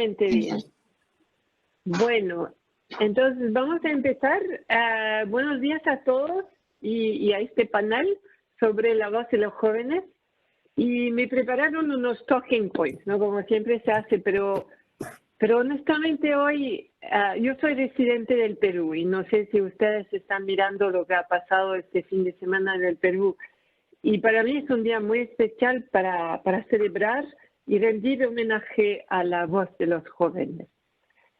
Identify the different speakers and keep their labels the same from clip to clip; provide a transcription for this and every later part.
Speaker 1: Bien. Bueno, entonces vamos a empezar. Buenos días a todos y a este panel sobre la voz de los jóvenes. Y me prepararon unos talking points, ¿no? Como siempre se hace, pero honestamente hoy yo soy residente del Perú y no sé si ustedes están mirando lo que ha pasado este fin de semana en el Perú. Y para mí es un día muy especial para celebrar y rendir homenaje a la voz de los jóvenes.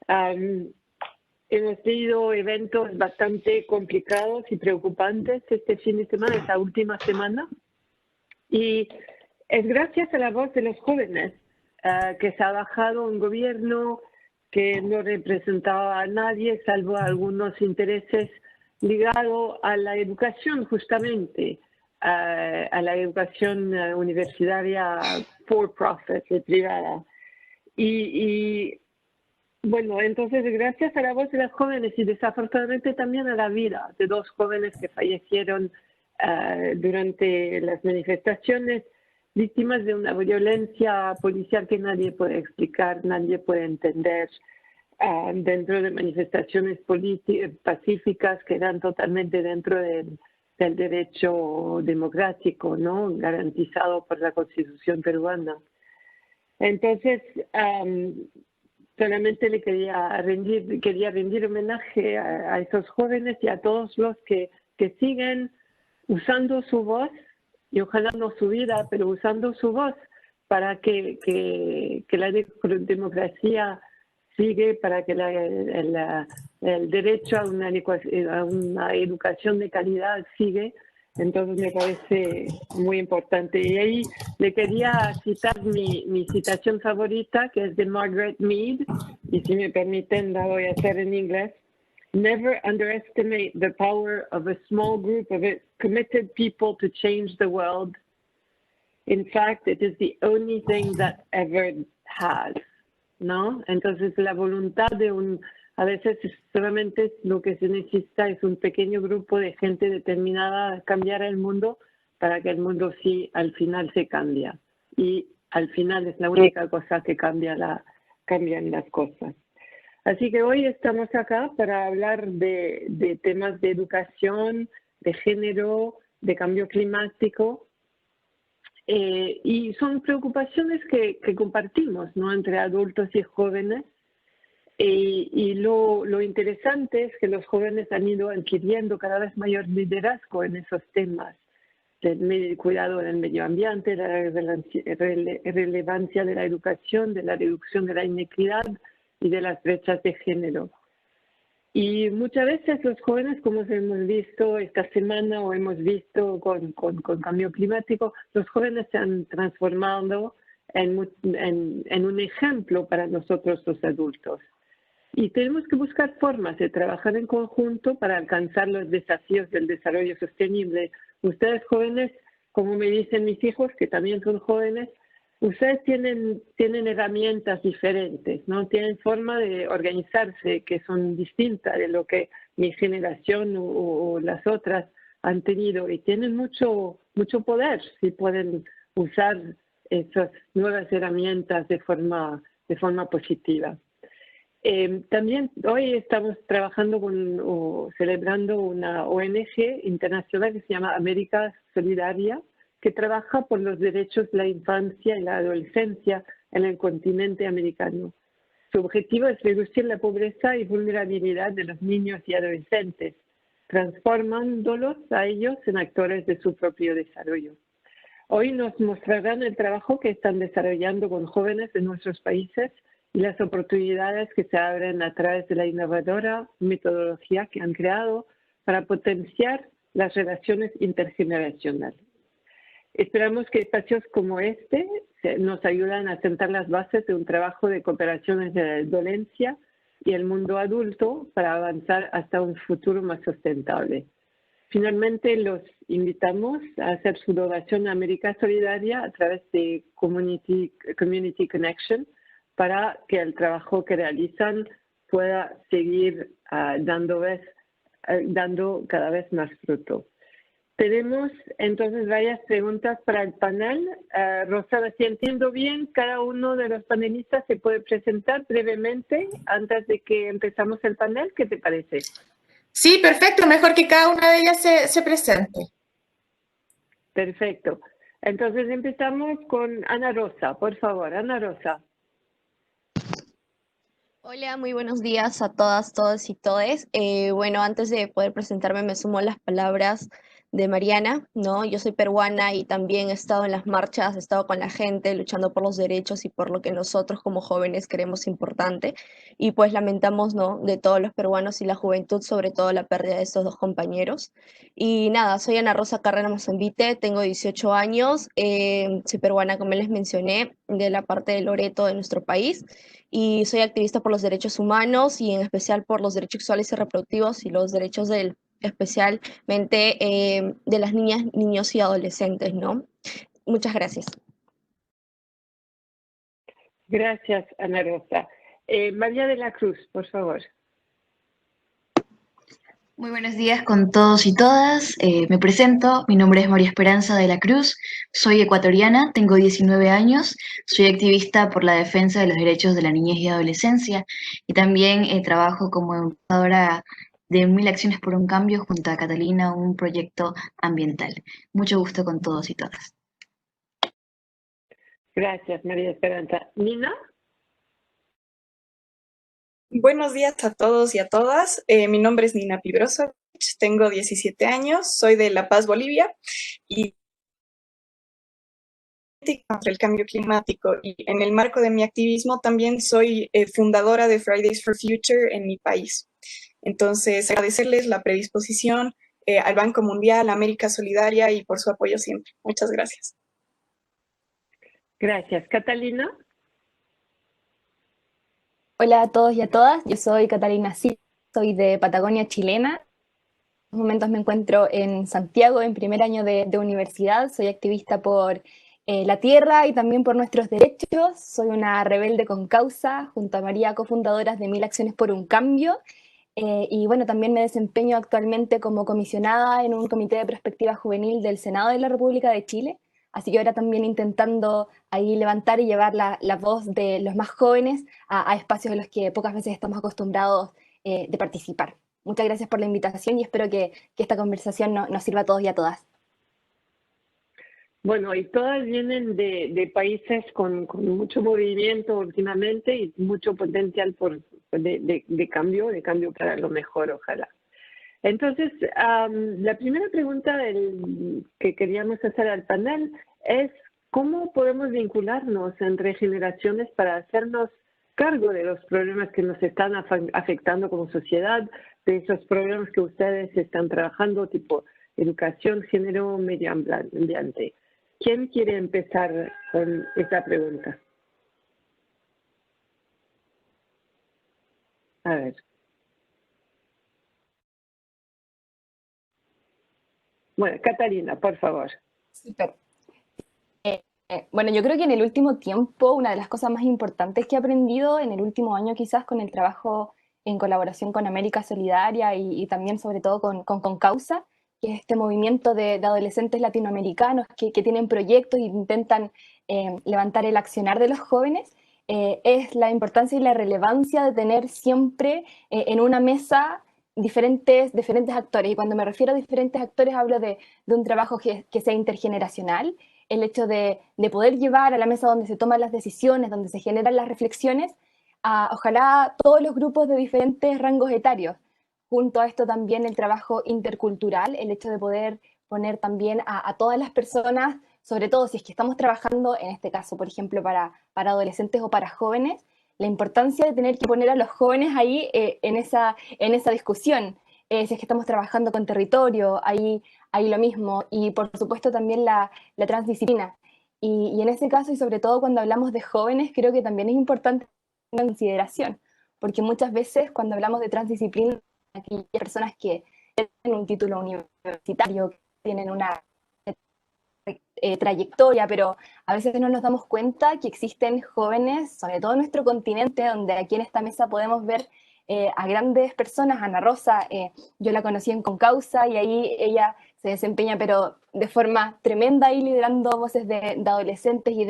Speaker 1: Hemos tenido eventos bastante complicados y preocupantes este fin de semana, esta última semana, y es gracias a la voz de los jóvenes que se ha bajado un gobierno que no representaba a nadie, salvo a algunos intereses ligados a la educación, justamente, a la educación universitaria for profit, privada. Y bueno, entonces gracias a la voz de los jóvenes y desafortunadamente también a la vida de dos jóvenes que fallecieron durante las manifestaciones, víctimas de una violencia policial que nadie puede explicar, nadie puede entender, dentro de manifestaciones pacíficas que eran totalmente dentro del derecho democrático, ¿no? Garantizado por la Constitución peruana. Entonces, solamente le quería rendir homenaje a esos jóvenes y a todos los que siguen usando su voz, y ojalá no su vida, pero usando su voz para que la democracia sigue, para que el derecho a una educación de calidad sigue. Entonces me parece muy importante. Y ahí le quería citar mi citación favorita, que es de Margaret Mead, y si me permiten la voy a hacer en inglés. Never underestimate the power of a small group of committed people to change the world. In fact, it is the only thing that ever has, ¿no? Entonces la voluntad a veces solamente lo que se necesita es un pequeño grupo de gente determinada a cambiar el mundo para que el mundo sí al final se cambia. Y al final es la única cosa que cambian las cosas. Así que hoy estamos acá para hablar de temas de educación, de género, de cambio climático. Y son preocupaciones que compartimos, ¿no? Entre adultos y jóvenes. Y lo interesante es que los jóvenes han ido adquiriendo cada vez mayor liderazgo en esos temas del cuidado del medio ambiente, la relevancia de la educación, de la reducción de la inequidad y de las brechas de género. Y muchas veces los jóvenes, como hemos visto esta semana o hemos visto con cambio climático, los jóvenes se han transformado en un ejemplo para nosotros los adultos. Y tenemos que buscar formas de trabajar en conjunto para alcanzar los desafíos del desarrollo sostenible. Ustedes jóvenes, como me dicen mis hijos, que también son jóvenes, ustedes tienen herramientas diferentes, ¿no? Tienen forma de organizarse que son distintas de lo que mi generación o las otras han tenido, y tienen mucho poder si pueden usar esas nuevas herramientas de forma positiva. También hoy estamos trabajando celebrando una ONG internacional que se llama América Solidaria, que trabaja por los derechos de la infancia y la adolescencia en el continente americano. Su objetivo es reducir la pobreza y vulnerabilidad de los niños y adolescentes, transformándolos a ellos en actores de su propio desarrollo. Hoy nos mostrarán el trabajo que están desarrollando con jóvenes de nuestros países y las oportunidades que se abren a través de la innovadora metodología que han creado para potenciar las relaciones intergeneracionales. Esperamos que espacios como este nos ayuden a sentar las bases de un trabajo de cooperación entre la dolencia y el mundo adulto para avanzar hasta un futuro más sustentable. Finalmente, los invitamos a hacer su donación a América Solidaria a través de Community Connection para que el trabajo que realizan pueda seguir dando cada vez más fruto. Tenemos entonces varias preguntas para el panel. Rosana, si entiendo bien, cada uno de los panelistas se puede presentar brevemente antes de que empezamos el panel. ¿Qué te parece?
Speaker 2: Sí, perfecto. Mejor que cada una de ellas se presente.
Speaker 1: Perfecto. Entonces empezamos con Ana Rosa. Por favor, Ana Rosa.
Speaker 3: Hola, muy buenos días a todas, todos y todes. Bueno, antes de poder presentarme me sumo a las palabras de Mariana, ¿no? Yo soy peruana y también he estado en las marchas, he estado con la gente luchando por los derechos y por lo que nosotros como jóvenes creemos importante. Y pues lamentamos, ¿no? De todos los peruanos y la juventud, sobre todo la pérdida de estos dos compañeros. Y nada, soy Ana Rosa Carrera Mozambite, tengo 18 años, soy peruana, como les mencioné, de la parte de Loreto de nuestro país y soy activista por los derechos humanos y en especial por los derechos sexuales y reproductivos y los derechos especialmente de las niñas, niños y adolescentes, ¿no? Muchas gracias.
Speaker 1: Gracias, Ana Rosa. María de la Cruz, por favor.
Speaker 4: Muy buenos días con todos y todas. Me presento, mi nombre es María Esperanza de la Cruz, soy ecuatoriana, tengo 19 años, soy activista por la defensa de los derechos de la niñez y adolescencia y también trabajo como embajadora de 1000 Acciones por un Cambio junto a Catalina, un proyecto ambiental. Mucho gusto con todos y todas.
Speaker 1: Gracias, María Esperanza. Nina.
Speaker 5: Buenos días a todos y a todas. Mi nombre es Nina Pibroso, tengo 17 años, soy de La Paz, Bolivia, y contra el cambio climático. Y en el marco de mi activismo también soy fundadora de Fridays for Future en mi país. Entonces, agradecerles la predisposición al Banco Mundial, a América Solidaria y por su apoyo siempre. Muchas gracias.
Speaker 1: Gracias. Catalina.
Speaker 6: Hola a todos y a todas, yo soy Catalina Silva, soy de Patagonia chilena. En estos momentos me encuentro en Santiago en primer año de universidad, soy activista por la tierra y también por nuestros derechos, soy una rebelde con causa, junto a María, cofundadoras de 1000 Acciones por un Cambio, y bueno, también me desempeño actualmente como comisionada en un comité de perspectiva juvenil del Senado de la República de Chile. Así que ahora también intentando ahí levantar y llevar la voz de los más jóvenes a espacios en los que pocas veces estamos acostumbrados de participar. Muchas gracias por la invitación y espero que esta conversación nos sirva a todos y a todas.
Speaker 1: Bueno, y todas vienen de países con mucho movimiento últimamente y mucho potencial de cambio para lo mejor, ojalá. Entonces, la primera pregunta que queríamos hacer al panel es ¿cómo podemos vincularnos entre generaciones para hacernos cargo de los problemas que nos están afectando como sociedad, de esos problemas que ustedes están trabajando, tipo educación, género, medio ambiente? ¿Quién quiere empezar con esta pregunta? A ver. Bueno, Catalina, por favor.
Speaker 6: Super. Bueno, yo creo que en el último tiempo una de las cosas más importantes que he aprendido en el último año quizás con el trabajo en colaboración con América Solidaria y también sobre todo con Causa, que es este movimiento de adolescentes latinoamericanos que tienen proyectos e intentan levantar el accionar de los jóvenes, es la importancia y la relevancia de tener siempre en una mesa diferentes actores. Y cuando me refiero a diferentes actores hablo de un trabajo que sea intergeneracional, el hecho de poder llevar a la mesa donde se toman las decisiones, donde se generan las reflexiones, a ojalá todos los grupos de diferentes rangos etarios. Junto a esto también el trabajo intercultural, el hecho de poder poner también a todas las personas, sobre todo si es que estamos trabajando, en este caso, por ejemplo, para adolescentes o para jóvenes, la importancia de tener que poner a los jóvenes ahí en esa discusión. Si es que estamos trabajando con territorio, ahí lo mismo. Y por supuesto también la transdisciplina. Y en ese caso, y sobre todo cuando hablamos de jóvenes, creo que también es importante tener en consideración, porque muchas veces cuando hablamos de transdisciplina, aquellas personas que tienen un título universitario, que tienen una trayectoria, pero a veces no nos damos cuenta que existen jóvenes, sobre todo en nuestro continente, donde aquí en esta mesa podemos ver a grandes personas. Ana Rosa, yo la conocí en Concausa y ahí ella se desempeña, pero de forma tremenda y liderando voces de adolescentes y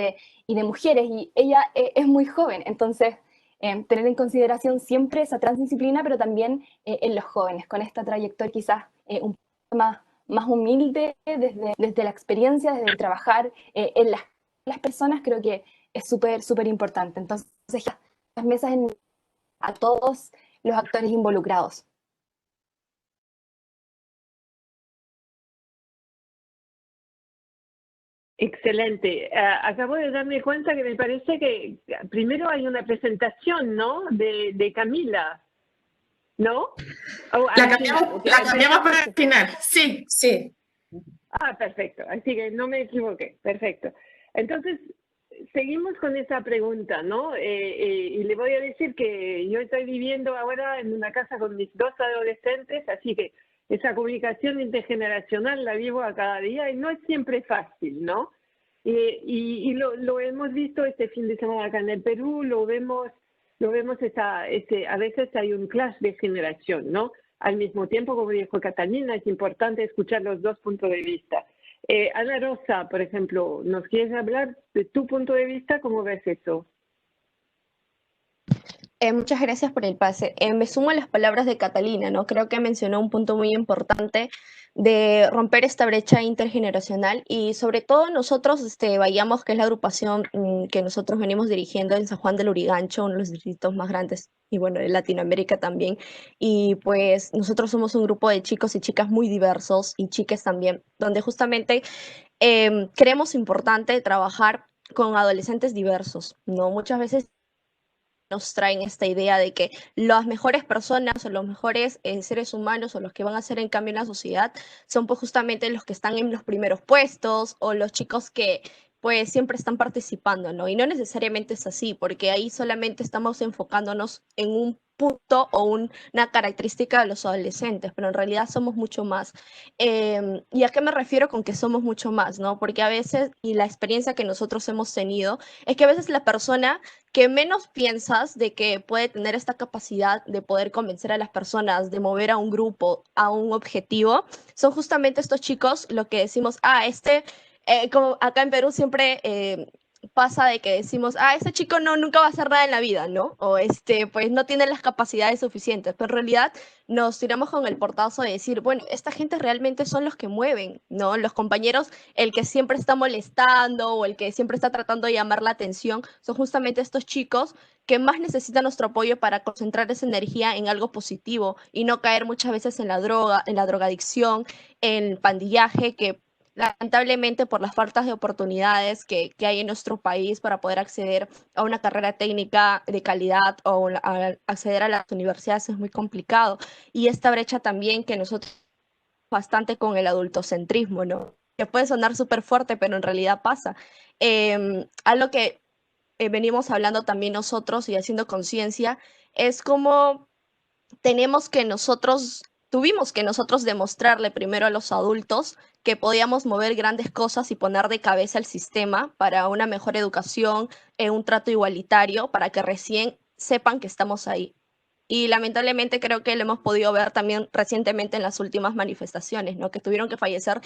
Speaker 6: de mujeres, y ella es muy joven, entonces tener en consideración siempre esa transdisciplina, pero también en los jóvenes, con esta trayectoria quizás un poco más humilde desde la experiencia, desde el trabajar en las personas, creo que es súper importante. Entonces, las mesas a todos los actores involucrados.
Speaker 1: Excelente. Acabo de darme cuenta que me parece que primero hay una presentación, ¿no? De Camila, ¿no?
Speaker 2: La cambiamos para el final. Sí, sí.
Speaker 1: Ah, perfecto. Así que no me equivoqué. Perfecto. Entonces, seguimos con esa pregunta, ¿no? Y le voy a decir que yo estoy viviendo ahora en una casa con mis 2 adolescentes, así que esa comunicación intergeneracional la vivo a cada día y no es siempre fácil, ¿no? Y lo hemos visto este fin de semana acá en el Perú, lo vemos a veces hay un clash de generación, ¿no? Al mismo tiempo, como dijo Catalina, es importante escuchar los 2 puntos de vista. Ana Rosa, por ejemplo, ¿nos quieres hablar de tu punto de vista? ¿Cómo ves eso?
Speaker 3: Muchas gracias por el pase. Me sumo a las palabras de Catalina, ¿no? Creo que mencionó un punto muy importante de romper esta brecha intergeneracional y sobre todo nosotros, Vayamos, que es la agrupación que nosotros venimos dirigiendo en San Juan del Lurigancho, uno de los distritos más grandes y bueno, de Latinoamérica también. Y pues nosotros somos un grupo de chicos y chicas muy diversos y chiques también, donde justamente creemos importante trabajar con adolescentes diversos, ¿no? Muchas veces nos traen esta idea de que las mejores personas o los mejores seres humanos o los que van a hacer en cambio en la sociedad son pues justamente los que están en los primeros puestos o los chicos que pues siempre están participando, ¿no? Y no necesariamente es así, porque ahí solamente estamos enfocándonos en un punto o una característica de los adolescentes, pero en realidad somos mucho más. ¿Y a qué me refiero con que somos mucho más, no? Porque a veces, y la experiencia que nosotros hemos tenido, es que a veces la persona que menos piensas de que puede tener esta capacidad de poder convencer a las personas, de mover a un grupo, a un objetivo, son justamente estos chicos lo que decimos, como acá en Perú siempre pasa de que decimos, este chico nunca va a hacer nada en la vida, ¿no? O pues no tiene las capacidades suficientes, pero en realidad nos tiramos con el portazo de decir, bueno, esta gente realmente son los que mueven, ¿no? Los compañeros, el que siempre está molestando o el que siempre está tratando de llamar la atención, son justamente estos chicos que más necesitan nuestro apoyo para concentrar esa energía en algo positivo y no caer muchas veces en la droga, en la drogadicción, en el pandillaje, que lamentablemente por las faltas de oportunidades que hay en nuestro país para poder acceder a una carrera técnica de calidad o acceder a las universidades es muy complicado. Y esta brecha también que nosotros bastante con el adultocentrismo, ¿no? Que puede sonar súper fuerte, pero en realidad pasa. Algo que venimos hablando también nosotros y haciendo conciencia es como tuvimos que nosotros demostrarle primero a los adultos que podíamos mover grandes cosas y poner de cabeza el sistema para una mejor educación, un trato igualitario, para que recién sepan que estamos ahí. Y lamentablemente creo que lo hemos podido ver también recientemente en las últimas manifestaciones, ¿no? Que tuvieron que fallecer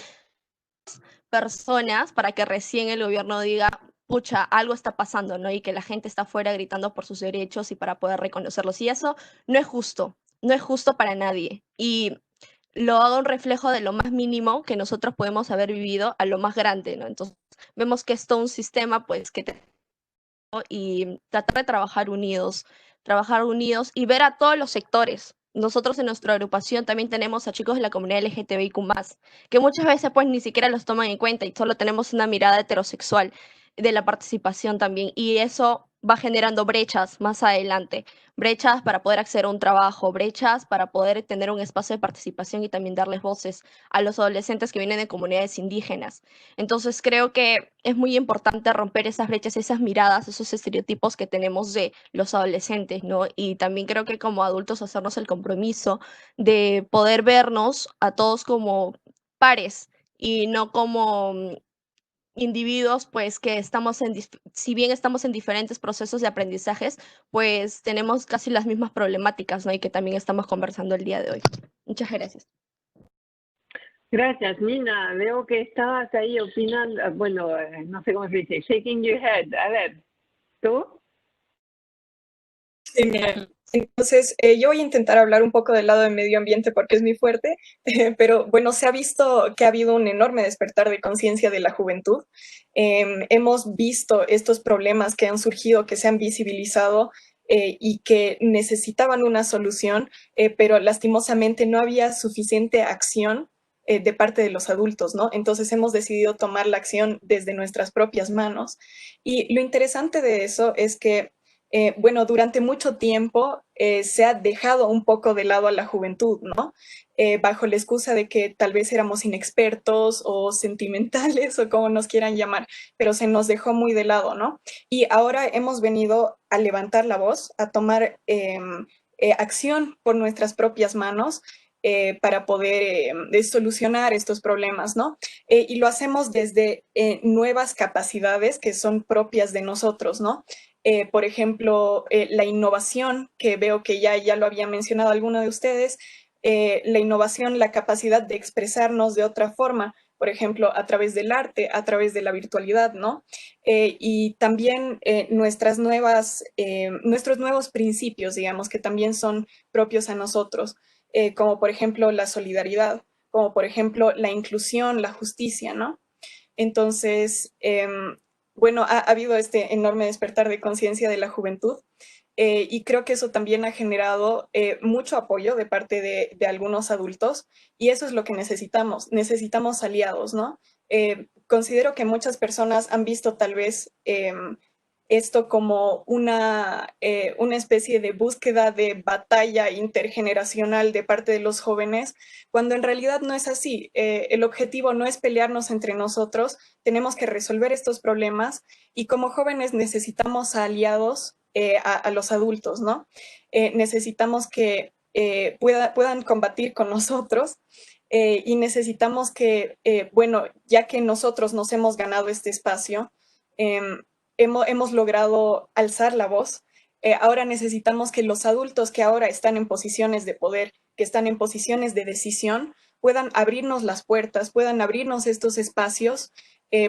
Speaker 3: personas para que recién el gobierno diga, pucha, algo está pasando, ¿no? Y que la gente está afuera gritando por sus derechos y para poder reconocerlos. Y eso no es justo, no es justo para nadie. Y lo hago un reflejo de lo más mínimo que nosotros podemos haber vivido a lo más grande, ¿no? Entonces, vemos que es todo un sistema, pues, y tratar de trabajar unidos y ver a todos los sectores. Nosotros en nuestra agrupación también tenemos a chicos de la comunidad LGTBIQ+, que muchas veces pues ni siquiera los toman en cuenta y solo tenemos una mirada heterosexual de la participación también. Y eso va generando brechas más adelante, brechas para poder acceder a un trabajo, brechas para poder tener un espacio de participación y también darles voces a los adolescentes que vienen de comunidades indígenas. Entonces creo que es muy importante romper esas brechas, esas miradas, esos estereotipos que tenemos de los adolescentes, ¿no? Y también creo que como adultos hacernos el compromiso de poder vernos a todos como pares y no como individuos, pues que si bien estamos en diferentes procesos de aprendizajes, pues tenemos casi las mismas problemáticas, ¿no? Y que también estamos conversando el día de hoy. Muchas gracias.
Speaker 1: Gracias, Nina. Veo que estabas ahí opinando, bueno, no sé cómo se dice, shaking your head. A ver, ¿tú?
Speaker 5: Genial. Entonces, yo voy a intentar hablar un poco del lado de medio ambiente porque es mi fuerte, pero bueno, se ha visto que ha habido un enorme despertar de conciencia de la juventud. Hemos visto estos problemas que han surgido, que se han visibilizado y que necesitaban una solución, pero lastimosamente no había suficiente acción de parte de los adultos, ¿no? Entonces hemos decidido tomar la acción desde nuestras propias manos. Y lo interesante de eso es que bueno, durante mucho tiempo se ha dejado un poco de lado a la juventud, ¿no? Bajo la excusa de que tal vez éramos inexpertos o sentimentales o como nos quieran llamar, pero se nos dejó muy de lado, ¿no? Y ahora hemos venido a levantar la voz, a tomar acción por nuestras propias manos para poder solucionar estos problemas, ¿no? Y lo hacemos desde nuevas capacidades que son propias de nosotros, ¿no? Por ejemplo, la innovación, que veo que ya lo había mencionado alguno de ustedes, la innovación, la capacidad de expresarnos de otra forma, por ejemplo, a través del arte, a través de la virtualidad, ¿no? Y también nuestros nuevos principios, digamos, que también son propios a nosotros, como por ejemplo la solidaridad, como por ejemplo la inclusión, la justicia, ¿no? Entonces, bueno, ha habido este enorme despertar de conciencia de la juventud y creo que eso también ha generado mucho apoyo de parte de algunos adultos y eso es lo que necesitamos aliados, ¿no? Considero que muchas personas han visto tal vez esto como una especie de búsqueda de batalla intergeneracional de parte de los jóvenes, cuando en realidad no es así. El objetivo no es pelearnos entre nosotros, tenemos que resolver estos problemas y como jóvenes necesitamos aliados a los adultos, ¿no? Necesitamos que puedan combatir con nosotros y necesitamos que, bueno, ya que nosotros nos hemos ganado este espacio, hemos logrado alzar la voz. Ahora necesitamos que los adultos que ahora están en posiciones de poder, que están en posiciones de decisión, puedan abrirnos las puertas, puedan abrirnos estos espacios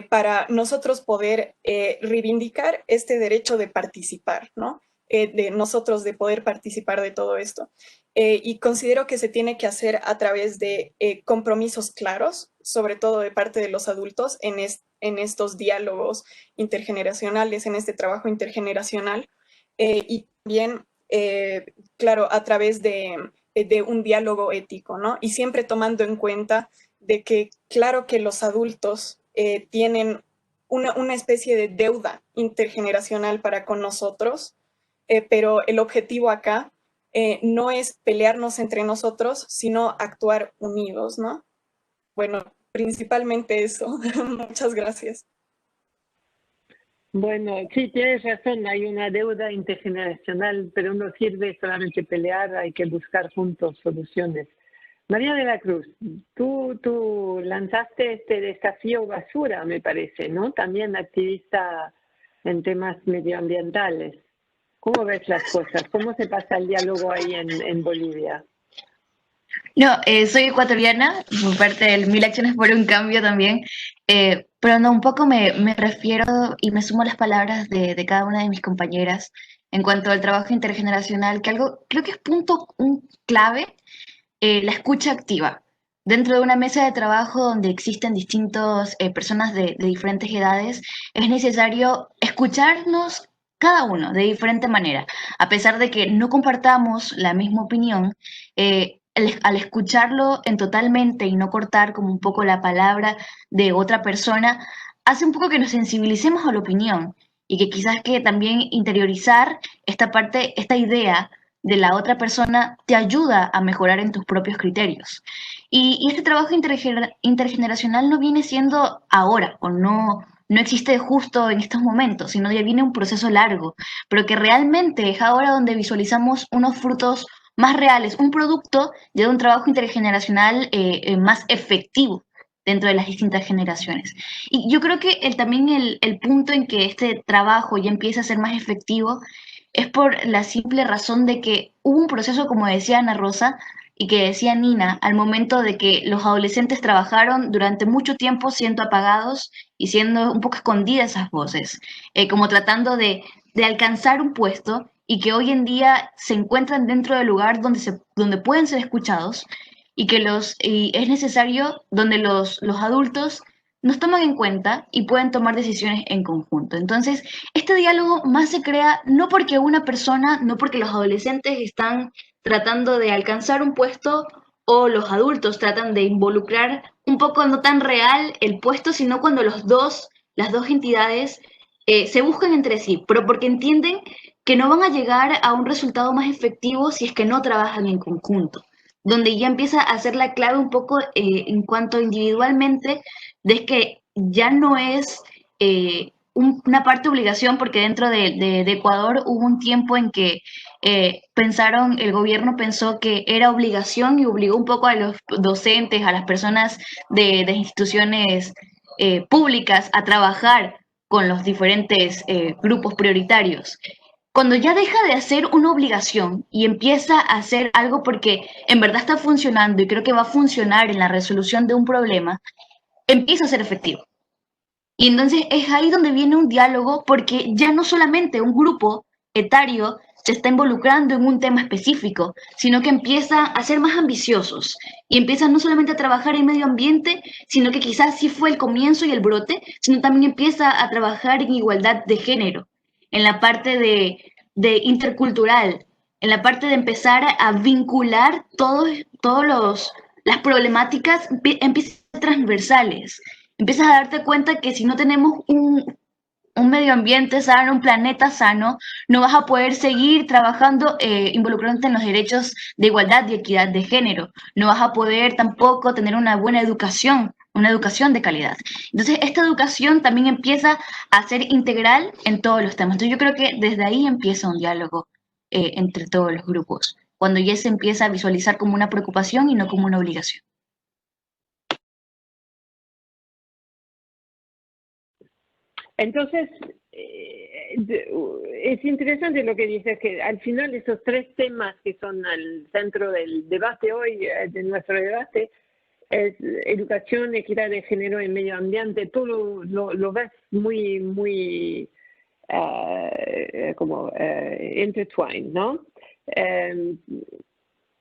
Speaker 5: para nosotros poder reivindicar este derecho de participar, ¿no? De nosotros de poder participar de todo esto. Y considero que se tiene que hacer a través de compromisos claros, sobre todo de parte de los adultos, en estos diálogos intergeneracionales, en este trabajo intergeneracional, y también, claro, a través de un diálogo ético, ¿no? Y siempre tomando en cuenta de que, claro que los adultos tienen una especie de deuda intergeneracional para con nosotros, pero el objetivo acá no es pelearnos entre nosotros, sino actuar unidos, ¿no? Bueno, principalmente eso. Muchas gracias.
Speaker 1: Bueno, sí, tienes razón, hay una deuda intergeneracional, pero no sirve solamente pelear, hay que buscar juntos soluciones. María de la Cruz, tú lanzaste este desafío basura, me parece, ¿no? También activista en temas medioambientales. ¿Cómo ves las cosas? ¿Cómo se pasa el diálogo ahí en Bolivia?
Speaker 4: No, soy ecuatoriana, por parte del Mil Acciones por un Cambio también, pero no, un poco me refiero y me sumo a las palabras de cada una de mis compañeras en cuanto al trabajo intergeneracional, que algo creo que es un clave, la escucha activa. Dentro de una mesa de trabajo donde existen distintas personas de diferentes edades, es necesario escucharnos cada uno de diferente manera. A pesar de que no compartamos la misma opinión, al escucharlo en totalmente y no cortar como un poco la palabra de otra persona, hace un poco que nos sensibilicemos a la opinión y que quizás que también interiorizar esta parte, esta idea de la otra persona te ayuda a mejorar en tus propios criterios. Y este trabajo intergeneracional no viene siendo ahora, o no existe justo en estos momentos, sino ya viene un proceso largo, pero que realmente es ahora donde visualizamos unos frutos más reales, un producto de un trabajo intergeneracional más efectivo dentro de las distintas generaciones. Y yo creo que también el punto en que este trabajo ya empieza a ser más efectivo es por la simple razón de que hubo un proceso, como decía Ana Rosa, y que decía Nina al momento de que los adolescentes trabajaron durante mucho tiempo siendo apagados y siendo un poco escondidas esas voces, como tratando de alcanzar un puesto y que hoy en día se encuentran dentro del lugar donde pueden ser escuchados y que y es necesario donde los adultos nos toman en cuenta y pueden tomar decisiones en conjunto. Entonces, este diálogo más se crea no porque una persona, no porque los adolescentes están tratando de alcanzar un puesto o los adultos tratan de involucrar un poco no tan real el puesto, sino cuando las dos entidades se buscan entre sí, pero porque entienden que no van a llegar a un resultado más efectivo si es que no trabajan en conjunto, donde ya empieza a ser la clave un poco en cuanto individualmente, de que ya no es una parte obligación, porque dentro de Ecuador hubo un tiempo en que el gobierno pensó que era obligación y obligó un poco a los docentes, a las personas de instituciones públicas a trabajar con los diferentes grupos prioritarios. Cuando ya deja de hacer una obligación y empieza a hacer algo porque en verdad está funcionando y creo que va a funcionar en la resolución de un problema, empieza a ser efectivo. Y entonces es ahí donde viene un diálogo, porque ya no solamente un grupo etario se está involucrando en un tema específico, sino que empieza a ser más ambiciosos y empiezan no solamente a trabajar en medio ambiente, sino que quizás sí fue el comienzo y el brote, sino también empieza a trabajar en igualdad de género, en la parte de intercultural, en la parte de empezar a vincular todos las problemáticas, empiezan a ser transversales. Empiezas a darte cuenta que si no tenemos un medio ambiente sano, un planeta sano, no vas a poder seguir trabajando, involucrándote en los derechos de igualdad y equidad de género. No vas a poder tampoco tener una buena educación, una educación de calidad. Entonces, esta educación también empieza a ser integral en todos los temas. Entonces, yo creo que desde ahí empieza un diálogo entre todos los grupos, cuando ya se empieza a visualizar como una preocupación y no como una obligación.
Speaker 1: Entonces, es interesante lo que dices, que al final esos tres temas que son al centro del debate hoy, de nuestro debate, es educación, equidad de género y medio ambiente. Tú lo ves muy como intertwined, ¿no?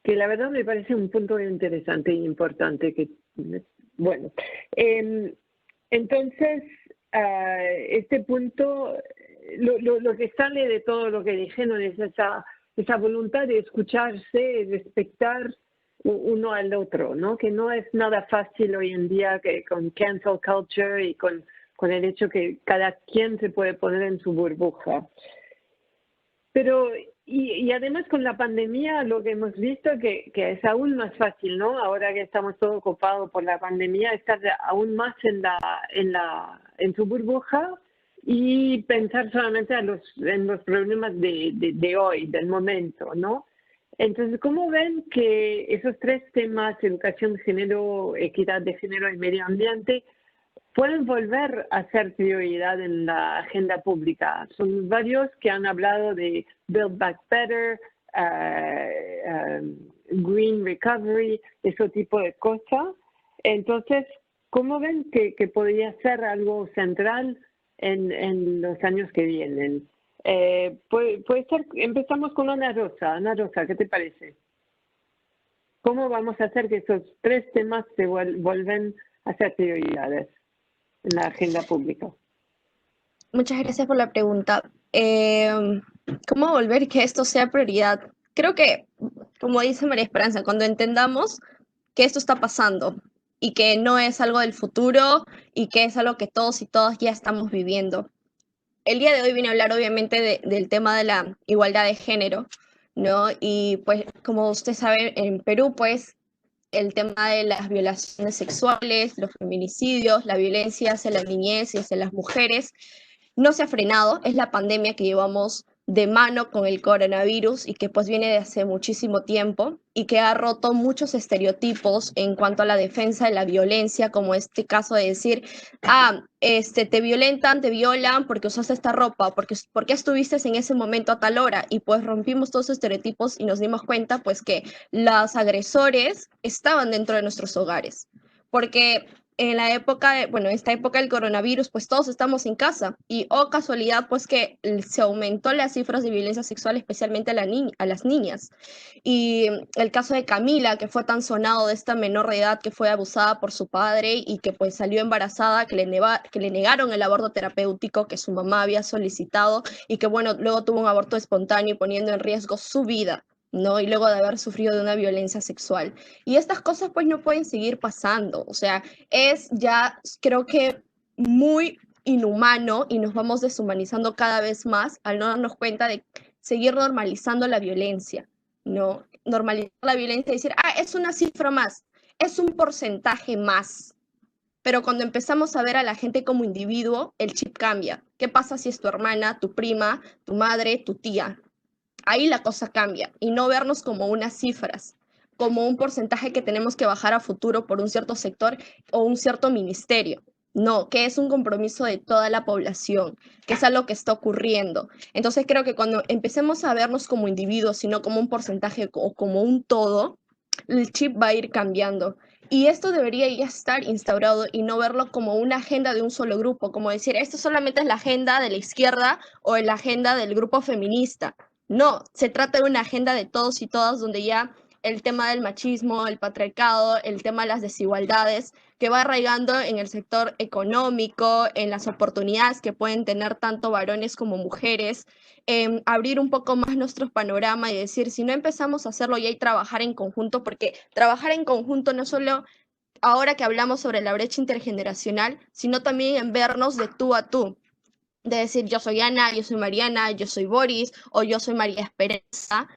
Speaker 1: Que la verdad me parece un punto interesante e importante. Bueno, entonces, este punto, lo que sale de todo lo que dijeron es esa voluntad de escucharse, respetar uno al otro, ¿no? Que no es nada fácil hoy en día, que con cancel culture y con el hecho que cada quien se puede poner en su burbuja. Pero, y además con la pandemia, lo que hemos visto que es aún más fácil, ¿no? Ahora que estamos todos ocupados por la pandemia, estar aún más en su burbuja y pensar solamente en los problemas de hoy, del momento, ¿no? Entonces, ¿cómo ven que esos tres temas, educación, género, equidad de género y medio ambiente, pueden volver a ser prioridad en la agenda pública? Son varios que han hablado de Build Back Better, Green Recovery, ese tipo de cosas. Entonces, ¿cómo ven que podría ser algo central en los años que vienen? Puede ser, empezamos con Ana Rosa. Ana Rosa, ¿qué te parece? ¿Cómo vamos a hacer que esos tres temas se vuelven a ser prioridades en la agenda pública?
Speaker 3: Muchas gracias por la pregunta. ¿Cómo volver que esto sea prioridad? Creo que, como dice María Esperanza, cuando entendamos que esto está pasando y que no es algo del futuro y que es algo que todos y todas ya estamos viviendo. El día de hoy vine a hablar obviamente del tema de la igualdad de género, ¿no? Y pues como usted sabe, en Perú pues el tema de las violaciones sexuales, los feminicidios, la violencia hacia la niñez y hacia las mujeres no se ha frenado. Es la pandemia que llevamos de mano con el coronavirus y que pues viene de hace muchísimo tiempo y que ha roto muchos estereotipos en cuanto a la defensa de la violencia, como este caso de decir, te violentan, te violan porque usaste esta ropa, porque estuviste en ese momento a tal hora, y pues rompimos todos esos estereotipos y nos dimos cuenta pues que los agresores estaban dentro de nuestros hogares, porque en la época, esta época del coronavirus, pues todos estamos en casa y, oh casualidad, pues que se aumentó las cifras de violencia sexual, especialmente a las niñas. Y el caso de Camila, que fue tan sonado, de esta menor de edad que fue abusada por su padre y que pues salió embarazada, que le negaron el aborto terapéutico que su mamá había solicitado y que bueno, luego tuvo un aborto espontáneo poniendo en riesgo su vida, ¿no? Y luego de haber sufrido de una violencia sexual. Y estas cosas pues no pueden seguir pasando, o sea, es ya creo que muy inhumano y nos vamos deshumanizando cada vez más al no darnos cuenta de seguir normalizando la violencia, ¿no? Normalizar la violencia y decir, es una cifra más, es un porcentaje más. Pero cuando empezamos a ver a la gente como individuo, el chip cambia. ¿Qué pasa si es tu hermana, tu prima, tu madre, tu tía? Ahí la cosa cambia y no vernos como unas cifras, como un porcentaje que tenemos que bajar a futuro por un cierto sector o un cierto ministerio. No, que es un compromiso de toda la población, que es algo que está ocurriendo. Entonces creo que cuando empecemos a vernos como individuos, sino como un porcentaje o como un todo, el chip va a ir cambiando. Y esto debería ya estar instaurado y no verlo como una agenda de un solo grupo, como decir, esto solamente es la agenda de la izquierda o la agenda del grupo feminista. No, se trata de una agenda de todos y todas donde ya el tema del machismo, el patriarcado, el tema de las desigualdades, que va arraigando en el sector económico, en las oportunidades que pueden tener tanto varones como mujeres, abrir un poco más nuestro panorama y decir, si no empezamos a hacerlo ya y trabajar en conjunto, porque trabajar en conjunto no solo ahora que hablamos sobre la brecha intergeneracional, sino también en vernos de tú a tú, de decir yo soy Ana, yo soy Mariana, yo soy Boris o yo soy María Esperanza,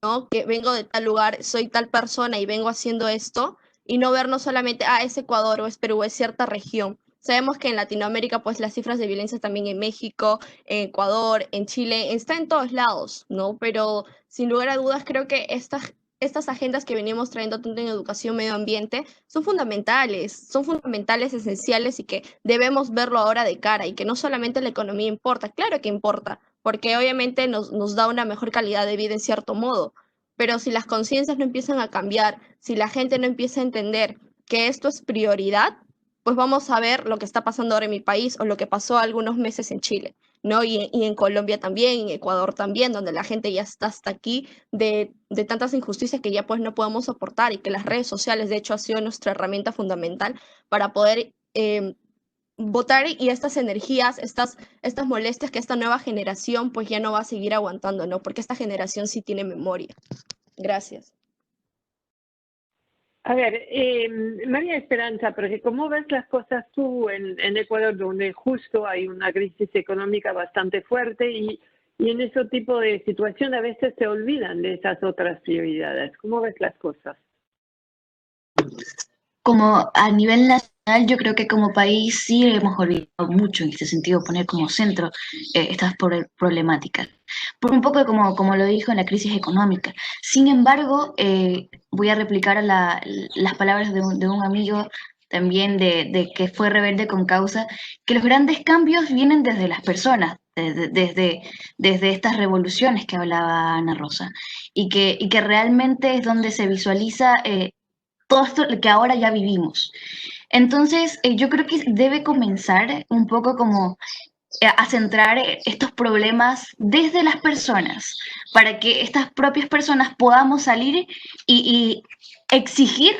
Speaker 3: ¿no? Que vengo de tal lugar, soy tal persona y vengo haciendo esto, y no vernos solamente, es Ecuador o es Perú, es cierta región. Sabemos que en Latinoamérica, pues las cifras de violencia también en México, en Ecuador, en Chile, está en todos lados, ¿no? Pero sin lugar a dudas creo que estas agendas que venimos trayendo tanto en educación, medio ambiente, son fundamentales, esenciales y que debemos verlo ahora de cara y que no solamente la economía importa, claro que importa, porque obviamente nos da una mejor calidad de vida en cierto modo, pero si las conciencias no empiezan a cambiar, si la gente no empieza a entender que esto es prioridad, pues vamos a ver lo que está pasando ahora en mi país o lo que pasó algunos meses en Chile, ¿no? Y en Colombia también, en Ecuador también, donde la gente ya está hasta aquí de tantas injusticias que ya pues no podemos soportar y que las redes sociales de hecho ha sido nuestra herramienta fundamental para poder votar y estas energías, estas molestias que esta nueva generación pues ya no va a seguir aguantando, ¿no? Porque esta generación sí tiene memoria. Gracias.
Speaker 1: A ver, María Esperanza, porque ¿cómo ves las cosas tú en Ecuador, donde justo hay una crisis económica bastante fuerte y en ese tipo de situación a veces se olvidan de esas otras prioridades? ¿Cómo ves las cosas?
Speaker 4: Como a nivel nacional, yo creo que como país sí hemos olvidado mucho en este sentido, poner como centro estas problemáticas. Por un poco como lo dijo en la crisis económica. Sin embargo, voy a replicar las palabras de un amigo también de que fue rebelde con causa, que los grandes cambios vienen desde las personas, desde estas revoluciones que hablaba Ana Rosa, y que realmente es donde se visualiza todo esto que ahora ya vivimos. Entonces, yo creo que debe comenzar un poco como a centrar estos problemas desde las personas, para que estas propias personas podamos salir y exigir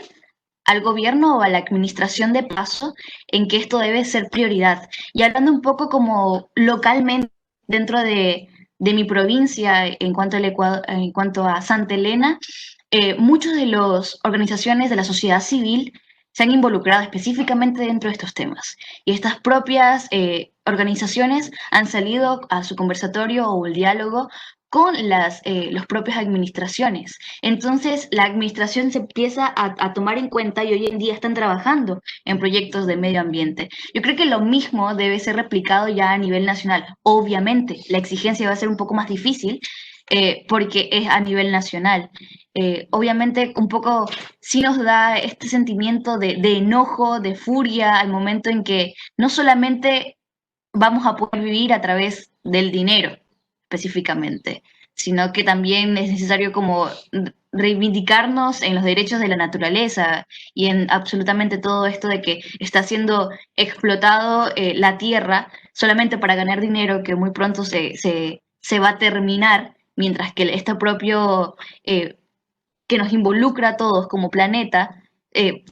Speaker 4: al gobierno o a la administración de paso en que esto debe ser prioridad. Y hablando un poco como localmente dentro de mi provincia en cuanto a Santa Elena, muchas de las organizaciones de la sociedad civil se han involucrado específicamente dentro de estos temas. Y estas propias organizaciones han salido a su conversatorio o el diálogo con los propias administraciones. Entonces, la administración se empieza a tomar en cuenta y hoy en día están trabajando en proyectos de medio ambiente. Yo creo que lo mismo debe ser replicado ya a nivel nacional. Obviamente, la exigencia va a ser un poco más difícil porque es a nivel nacional. Obviamente, un poco sí nos da este sentimiento de enojo, de furia al momento en que no solamente vamos a poder vivir a través del dinero específicamente, sino que también es necesario como reivindicarnos en los derechos de la naturaleza y en absolutamente todo esto de que está siendo explotado la tierra solamente para ganar dinero que muy pronto se va a terminar, mientras que esto propio que nos involucra a todos como planeta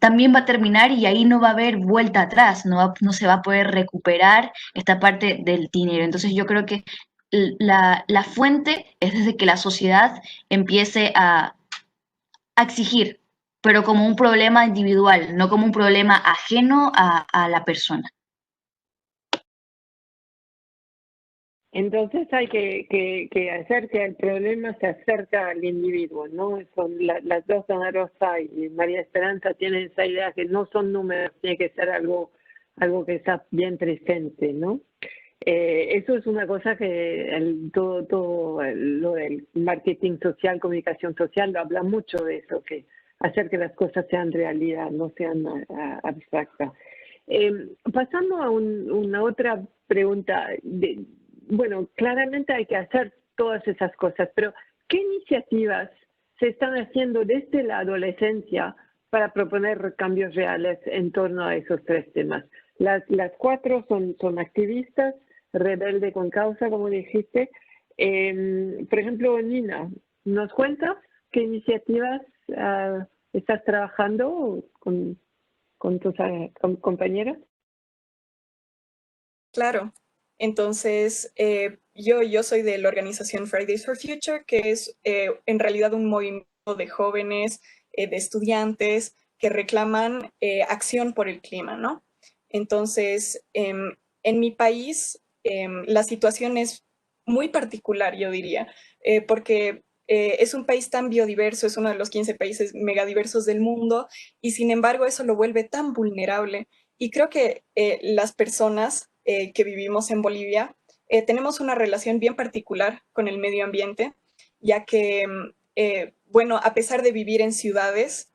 Speaker 4: también va a terminar y ahí no va a haber vuelta atrás, no se va a poder recuperar esta parte del dinero. Entonces yo creo que la fuente es desde que la sociedad empiece a exigir, pero como un problema individual, no como un problema ajeno a la persona.
Speaker 1: Entonces hay que hacer que el problema se acerca al individuo, ¿no? Son las dos, Ana Rosa y María Esperanza, tienen esa idea que no son números, tiene que ser algo que está bien presente, ¿no? Eso es una cosa que todo lo del marketing social, comunicación social, lo habla mucho de eso, que hacer que las cosas sean realidad, no sean abstractas. Pasando a una otra pregunta, bueno, claramente hay que hacer todas esas cosas, pero ¿qué iniciativas se están haciendo desde la adolescencia para proponer cambios reales en torno a esos tres temas? Las cuatro son activistas, rebelde con causa, como dijiste. Por ejemplo, Nina, ¿nos cuentas qué iniciativas estás trabajando con tus compañeras?
Speaker 5: Claro. Entonces, yo soy de la organización Fridays for Future, que es en realidad un movimiento de jóvenes, de estudiantes que reclaman acción por el clima, ¿no? Entonces, en mi país, la situación es muy particular, yo diría, porque es un país tan biodiverso, es uno de los 15 países megadiversos del mundo, y sin embargo eso lo vuelve tan vulnerable. Y creo que las personas que vivimos en Bolivia tenemos una relación bien particular con el medio ambiente, ya que, bueno, a pesar de vivir en ciudades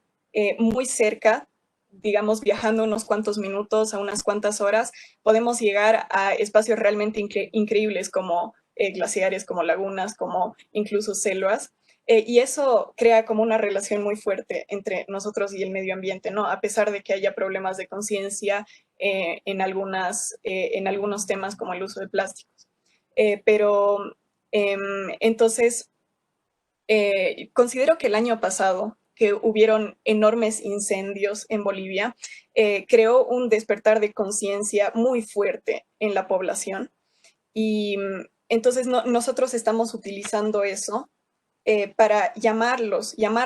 Speaker 5: muy cerca, digamos, viajando unos cuantos minutos a unas cuantas horas, podemos llegar a espacios realmente increíbles como glaciares, como lagunas, como incluso selvas. Y eso crea como una relación muy fuerte entre nosotros y el medio ambiente, ¿no? A pesar de que haya problemas de conciencia en algunos temas como el uso de plásticos. Pero entonces, considero que el año pasado, que hubieron enormes incendios en Bolivia, creó un despertar de conciencia muy fuerte en la población. Y entonces nosotros estamos utilizando eso para llamar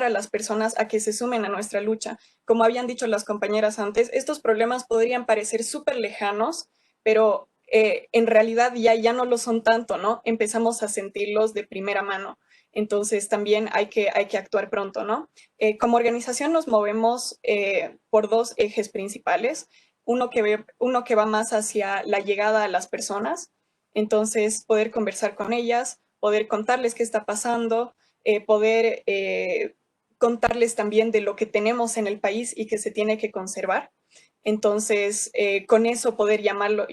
Speaker 5: a las personas a que se sumen a nuestra lucha. Como habían dicho las compañeras antes, estos problemas podrían parecer súper lejanos, pero en realidad ya no lo son tanto, ¿no? Empezamos a sentirlos de primera mano. Entonces también hay que actuar pronto, ¿no? Como organización nos movemos por dos ejes principales. Uno que va más hacia la llegada a las personas, entonces poder conversar con ellas, poder contarles qué está pasando, poder contarles también de lo que tenemos en el país y que se tiene que conservar. Entonces, con eso poder llamarlo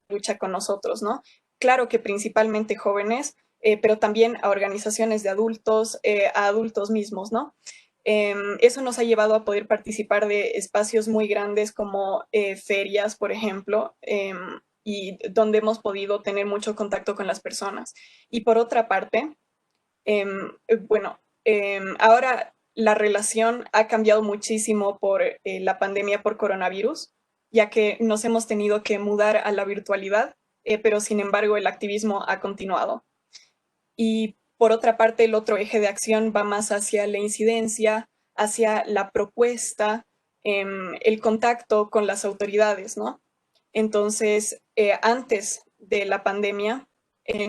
Speaker 5: lucha con nosotros, ¿no? Claro que principalmente jóvenes, pero también a organizaciones de adultos, a adultos mismos, ¿no? Eso nos ha llevado a poder participar de espacios muy grandes como ferias, por ejemplo, y donde hemos podido tener mucho contacto con las personas. Y por otra parte, bueno, ahora la relación ha cambiado muchísimo por la pandemia por coronavirus, ya que nos hemos tenido que mudar a la virtualidad, pero sin embargo el activismo ha continuado. Y por otra parte, el otro eje de acción va más hacia la incidencia, hacia la propuesta, el contacto con las autoridades, ¿no? Entonces, antes de la pandemia,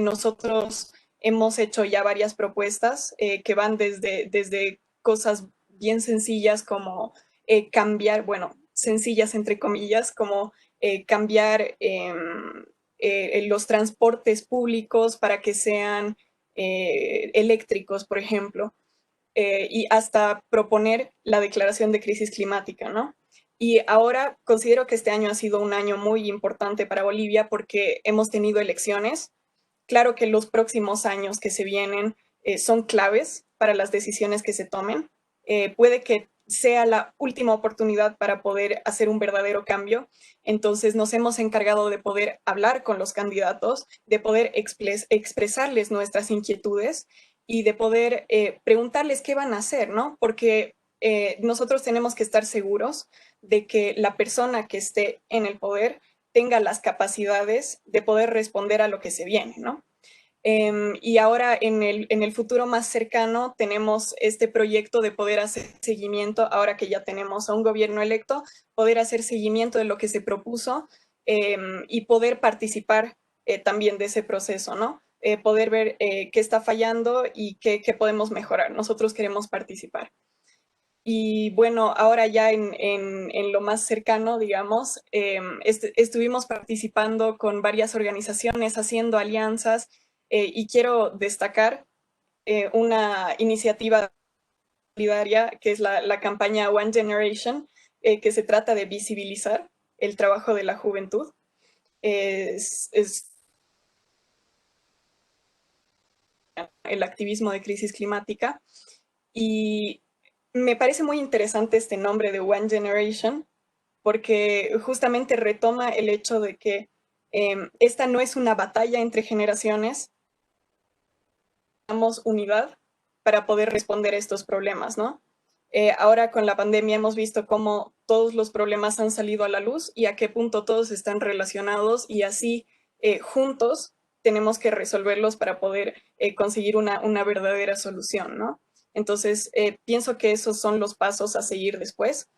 Speaker 5: nosotros hemos hecho ya varias propuestas que van desde cosas bien sencillas como cambiar, bueno, sencillas entre comillas, como cambiar los transportes públicos para que sean eléctricos, por ejemplo, y hasta proponer la declaración de crisis climática, ¿no? Y ahora considero que este año ha sido un año muy importante para Bolivia porque hemos tenido elecciones. Claro que los próximos años que se vienen son claves para las decisiones que se tomen. Puede que sea la última oportunidad para poder hacer un verdadero cambio. Entonces nos hemos encargado de poder hablar con los candidatos, de poder expresarles nuestras inquietudes y de poder preguntarles qué van a hacer, ¿no? Porque nosotros tenemos que estar seguros de que la persona que esté en el poder tenga las capacidades de poder responder a lo que se viene, ¿no? Y ahora en el futuro más cercano tenemos este proyecto de poder hacer seguimiento, ahora que ya tenemos a un gobierno electo, poder hacer seguimiento de lo que se propuso y poder participar también de ese proceso, ¿no? Poder ver qué está fallando y qué podemos mejorar. Nosotros queremos participar. Y bueno, ahora ya en lo más cercano, digamos, estuvimos participando con varias organizaciones, haciendo alianzas, y quiero destacar una iniciativa solidaria que es la campaña One Generation, que se trata de visibilizar el trabajo de la juventud. Es el activismo de crisis climática. Y me parece muy interesante este nombre de One Generation, porque justamente retoma el hecho de que esta no es una batalla entre generaciones, tenemos unidad para poder responder a estos problemas, ¿no? Ahora con la pandemia hemos visto cómo todos los problemas han salido a la luz y a qué punto todos están relacionados y así juntos tenemos que resolverlos para poder conseguir una verdadera solución, ¿no? Entonces, pienso que esos son los pasos a seguir después.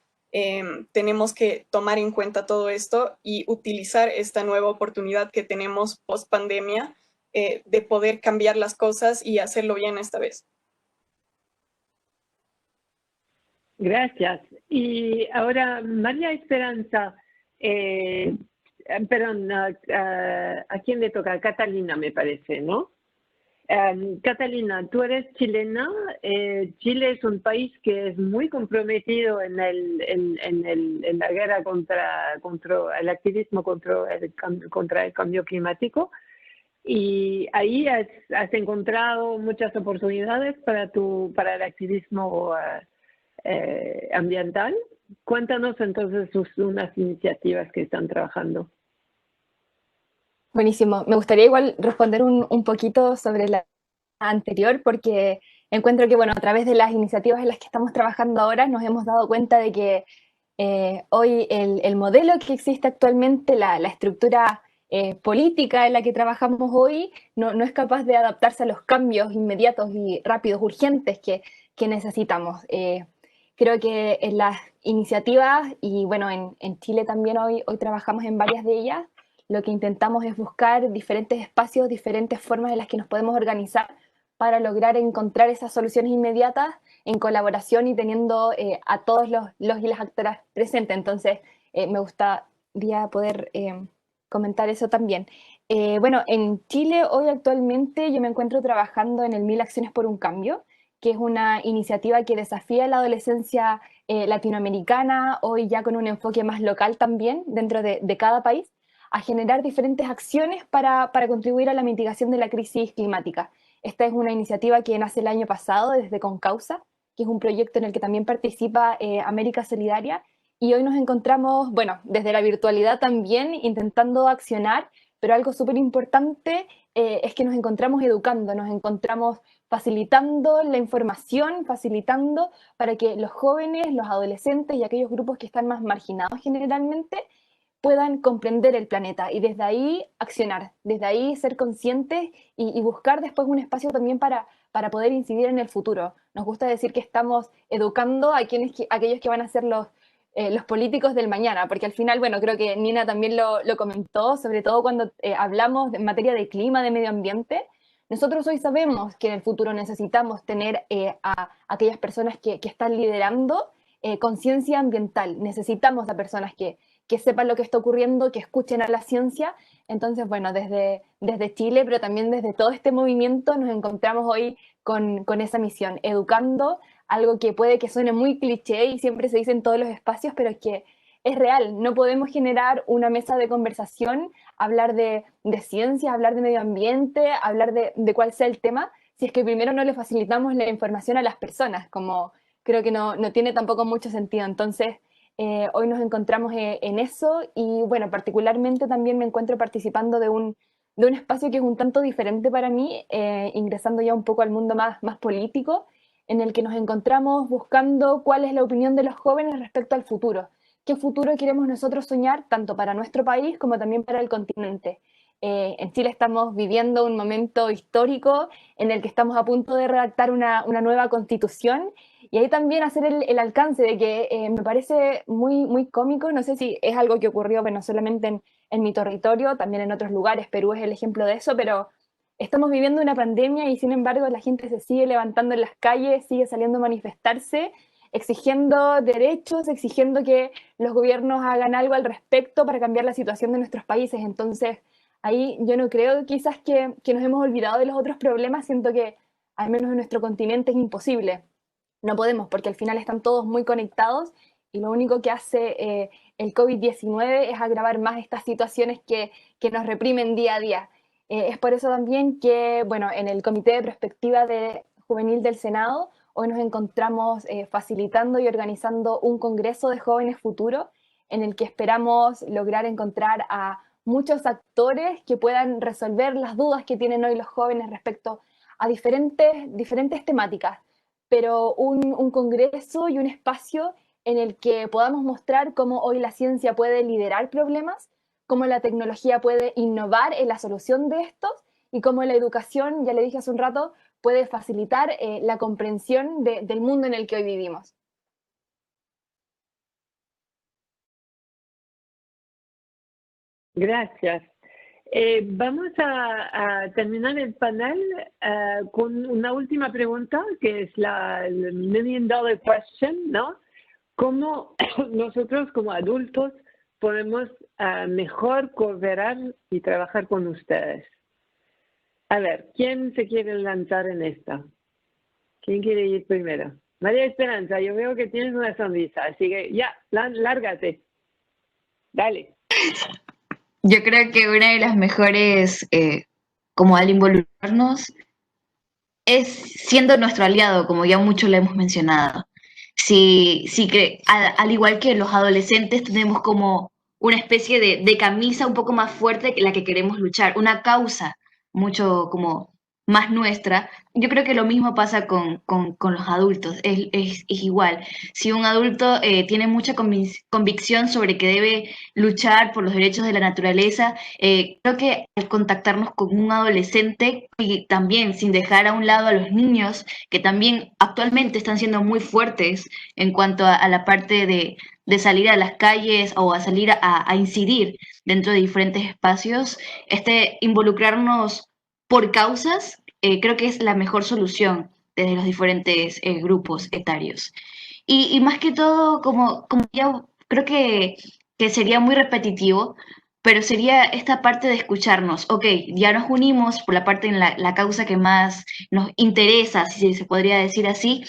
Speaker 5: Tenemos que tomar en cuenta todo esto y utilizar esta nueva oportunidad que tenemos post pandemia de poder cambiar las cosas y hacerlo bien esta vez.
Speaker 1: Gracias. Y ahora, María Esperanza, perdón, ¿a quién le toca? A Catalina, me parece, ¿no? Catalina, tú eres chilena. Chile es un país que es muy comprometido en la guerra contra el activismo contra el cambio climático. Y ahí has encontrado muchas oportunidades para el activismo ambiental. Cuéntanos entonces unas iniciativas que están trabajando.
Speaker 6: Buenísimo. Me gustaría igual responder un poquito sobre la anterior, porque encuentro que, bueno, a través de las iniciativas en las que estamos trabajando ahora, nos hemos dado cuenta de que hoy el modelo que existe actualmente, la estructura política en la que trabajamos hoy, no es capaz de adaptarse a los cambios inmediatos y rápidos, urgentes que necesitamos. Creo que en las iniciativas, y bueno, en Chile también hoy trabajamos en varias de ellas, lo que intentamos es buscar diferentes espacios, diferentes formas en las que nos podemos organizar para lograr encontrar esas soluciones inmediatas en colaboración y teniendo a todos los y las actoras presentes. Entonces, me gustaría poder comentar eso también. Bueno, en Chile hoy actualmente yo me encuentro trabajando en el 1000 Acciones por un Cambio, que es una iniciativa que desafía la adolescencia latinoamericana, hoy ya con un enfoque más local también dentro de cada país, a generar diferentes acciones para contribuir a la mitigación de la crisis climática. Esta es una iniciativa que nace el año pasado desde Concausa, que es un proyecto en el que también participa América Solidaria, y hoy nos encontramos, bueno, desde la virtualidad también, intentando accionar, pero algo súper importante es que nos encontramos educando, nos encontramos facilitando la información, facilitando para que los jóvenes, los adolescentes y aquellos grupos que están más marginados generalmente puedan comprender el planeta y desde ahí accionar, desde ahí ser conscientes y buscar después un espacio también para poder incidir en el futuro. Nos gusta decir que estamos educando a aquellos que van a ser los políticos del mañana, porque al final, bueno, creo que Nina también lo comentó, sobre todo cuando hablamos en materia de clima, de medio ambiente, nosotros hoy sabemos que en el futuro necesitamos tener a aquellas personas que están liderando conciencia ambiental. Necesitamos a personas que sepan lo que está ocurriendo, que escuchen a la ciencia. Entonces, bueno, desde Chile, pero también desde todo este movimiento, nos encontramos hoy con esa misión, educando, algo que puede que suene muy cliché y siempre se dice en todos los espacios, pero es que es real. No podemos generar una mesa de conversación, hablar de ciencia, hablar de medio ambiente, hablar de cuál sea el tema, si es que primero no le facilitamos la información a las personas, como creo que no tiene tampoco mucho sentido. Entonces, hoy nos encontramos en eso y bueno, particularmente también me encuentro participando de un espacio que es un tanto diferente para mí, ingresando ya un poco al mundo más político, en el que nos encontramos buscando cuál es la opinión de los jóvenes respecto al futuro. ¿Qué futuro queremos nosotros soñar, tanto para nuestro país como también para el continente? En Chile estamos viviendo un momento histórico en el que estamos a punto de redactar una nueva constitución y ahí también hacer el alcance de que me parece muy cómico, no sé si es algo que ocurrió, bueno, solamente en mi territorio, también en otros lugares, Perú es el ejemplo de eso, pero estamos viviendo una pandemia y sin embargo la gente se sigue levantando en las calles, sigue saliendo a manifestarse, exigiendo derechos, exigiendo que los gobiernos hagan algo al respecto para cambiar la situación de nuestros países. Entonces, ahí yo no creo quizás que nos hemos olvidado de los otros problemas, siento que al menos en nuestro continente es imposible. No podemos porque al final están todos muy conectados y lo único que hace el COVID-19 es agravar más estas situaciones que nos reprimen día a día. Es por eso también que, bueno, en el Comité de Perspectiva Juvenil del Senado, hoy nos encontramos facilitando y organizando un congreso de jóvenes futuros en el que esperamos lograr encontrar a muchos actores que puedan resolver las dudas que tienen hoy los jóvenes respecto a diferentes temáticas, pero un congreso y un espacio en el que podamos mostrar cómo hoy la ciencia puede liderar problemas, cómo la tecnología puede innovar en la solución de estos y cómo la educación, ya le dije hace un rato, puede facilitar la comprensión del mundo en el que hoy vivimos.
Speaker 1: Gracias. Vamos a terminar el panel con una última pregunta, que es el million dollar question, ¿no? ¿Cómo nosotros como adultos podemos mejor cooperar y trabajar con ustedes? A ver, ¿quién se quiere lanzar en esta? ¿Quién quiere ir primero? María Esperanza, yo veo que tienes una sonrisa, así que ya, lárgate. Dale.
Speaker 4: Yo creo que una de las mejores, como al involucrarnos, es siendo nuestro aliado, como ya mucho le hemos mencionado. Sí que al igual que los adolescentes tenemos como una especie de camisa un poco más fuerte que la que queremos luchar, una causa mucho como más nuestra. Yo creo que lo mismo pasa con los adultos, es igual. Si un adulto tiene mucha convicción sobre que debe luchar por los derechos de la naturaleza, creo que al contactarnos con un adolescente y también sin dejar a un lado a los niños, que también actualmente están siendo muy fuertes en cuanto a la parte de salir a las calles o a salir a incidir dentro de diferentes espacios, involucrarnos por causas, creo que es la mejor solución desde los diferentes grupos etarios. Y más que todo, como ya creo que sería muy repetitivo, pero sería esta parte de escucharnos. Ok, ya nos unimos por la parte en la causa que más nos interesa, si se podría decir así,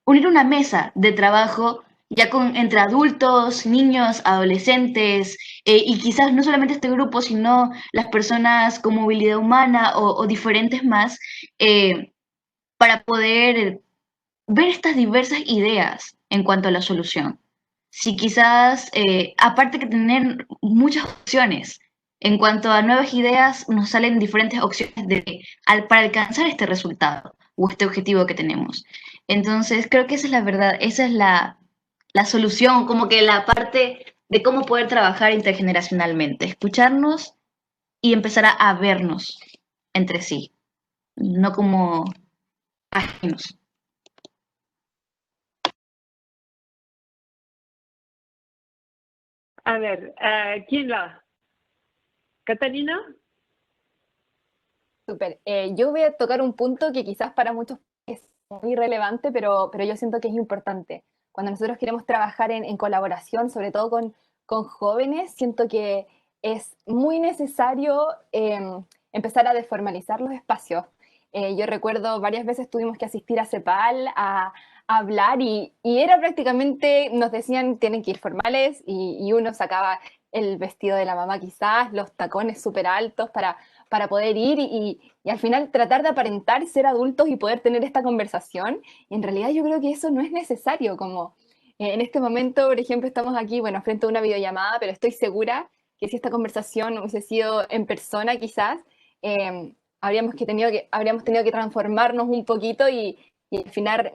Speaker 4: unir una mesa de trabajo ya entre adultos, niños, adolescentes, y quizás no solamente este grupo, sino las personas con movilidad humana o diferentes más, para poder ver estas diversas ideas en cuanto a la solución. Si quizás, aparte que tener muchas opciones, en cuanto a nuevas ideas, nos salen diferentes opciones para alcanzar este resultado o este objetivo que tenemos. Entonces, creo que esa es la verdad, esa es la solución, como que la parte de cómo poder trabajar intergeneracionalmente, escucharnos y empezar a vernos entre sí, no como ajenos.
Speaker 1: A ver, ¿quién va? ¿Catalina?
Speaker 6: Súper. Yo voy a tocar un punto que quizás para muchos es muy relevante, pero yo siento que es importante. Cuando nosotros queremos trabajar en colaboración, sobre todo con jóvenes, siento que es muy necesario empezar a desformalizar los espacios. Yo recuerdo varias veces tuvimos que asistir a CEPAL a hablar y era prácticamente, nos decían tienen que ir formales y uno sacaba el vestido de la mamá quizás, los tacones súper altos para poder ir y al final tratar de aparentar ser adultos y poder tener esta conversación. Y en realidad yo creo que eso no es necesario, como en este momento, por ejemplo, estamos aquí, bueno, frente a una videollamada, pero estoy segura que si esta conversación hubiese sido en persona quizás, habríamos tenido que transformarnos un poquito y al final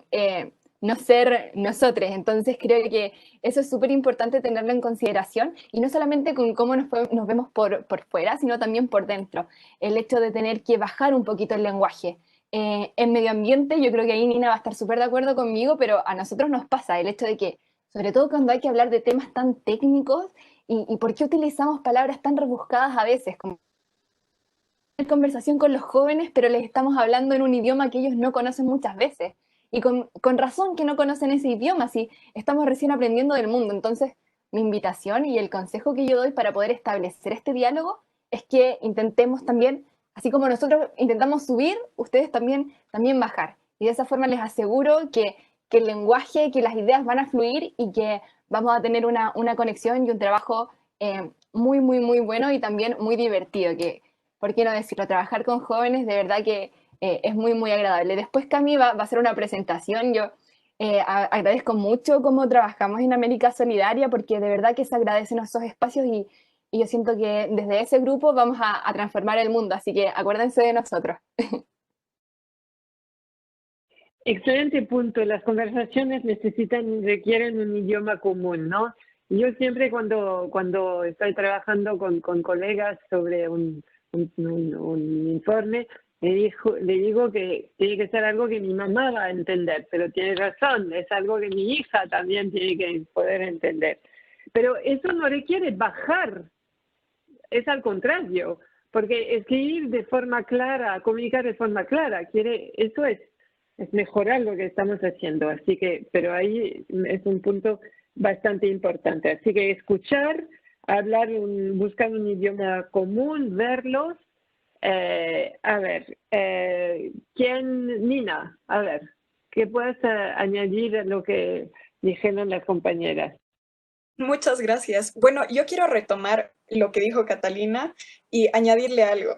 Speaker 6: no ser nosotros. Entonces creo que eso es súper importante tenerlo en consideración y no solamente con cómo nos vemos por fuera, sino también por dentro. El hecho de tener que bajar un poquito el lenguaje. En medio ambiente, yo creo que ahí Nina va a estar súper de acuerdo conmigo, pero a nosotros nos pasa el hecho de que, sobre todo cuando hay que hablar de temas tan técnicos y por qué utilizamos palabras tan rebuscadas a veces, como conversación con los jóvenes, pero les estamos hablando en un idioma que ellos no conocen muchas veces. Y con razón que no conocen ese idioma, si estamos recién aprendiendo del mundo. Entonces, mi invitación y el consejo que yo doy para poder establecer este diálogo es que intentemos también, así como nosotros intentamos subir, ustedes también bajar. Y de esa forma les aseguro que el lenguaje, que las ideas van a fluir y que vamos a tener una conexión y un trabajo muy, muy, muy bueno y también muy divertido, que ¿por qué no decirlo? Trabajar con jóvenes de verdad que es muy, muy agradable. Después Cami va a hacer una presentación. Yo agradezco mucho cómo trabajamos en América Solidaria porque de verdad que se agradecen esos espacios y yo siento que desde ese grupo vamos a transformar el mundo. Así que acuérdense de nosotros.
Speaker 1: Excelente punto. Las conversaciones requieren un idioma común, ¿no? Yo siempre cuando estoy trabajando con colegas sobre un informe, le digo que tiene que ser algo que mi mamá va a entender, pero tiene razón, es algo que mi hija también tiene que poder entender. Pero eso no requiere bajar, es al contrario, porque escribir de forma clara, comunicar de forma clara, eso es mejorar lo que estamos haciendo. Así que, pero ahí es un punto bastante importante. Así que escuchar, buscar un idioma común, verlos. A ver, Nina, a ver, ¿qué puedes añadir a lo que dijeron las compañeras?
Speaker 5: Muchas gracias. Bueno, yo quiero retomar lo que dijo Catalina y añadirle algo.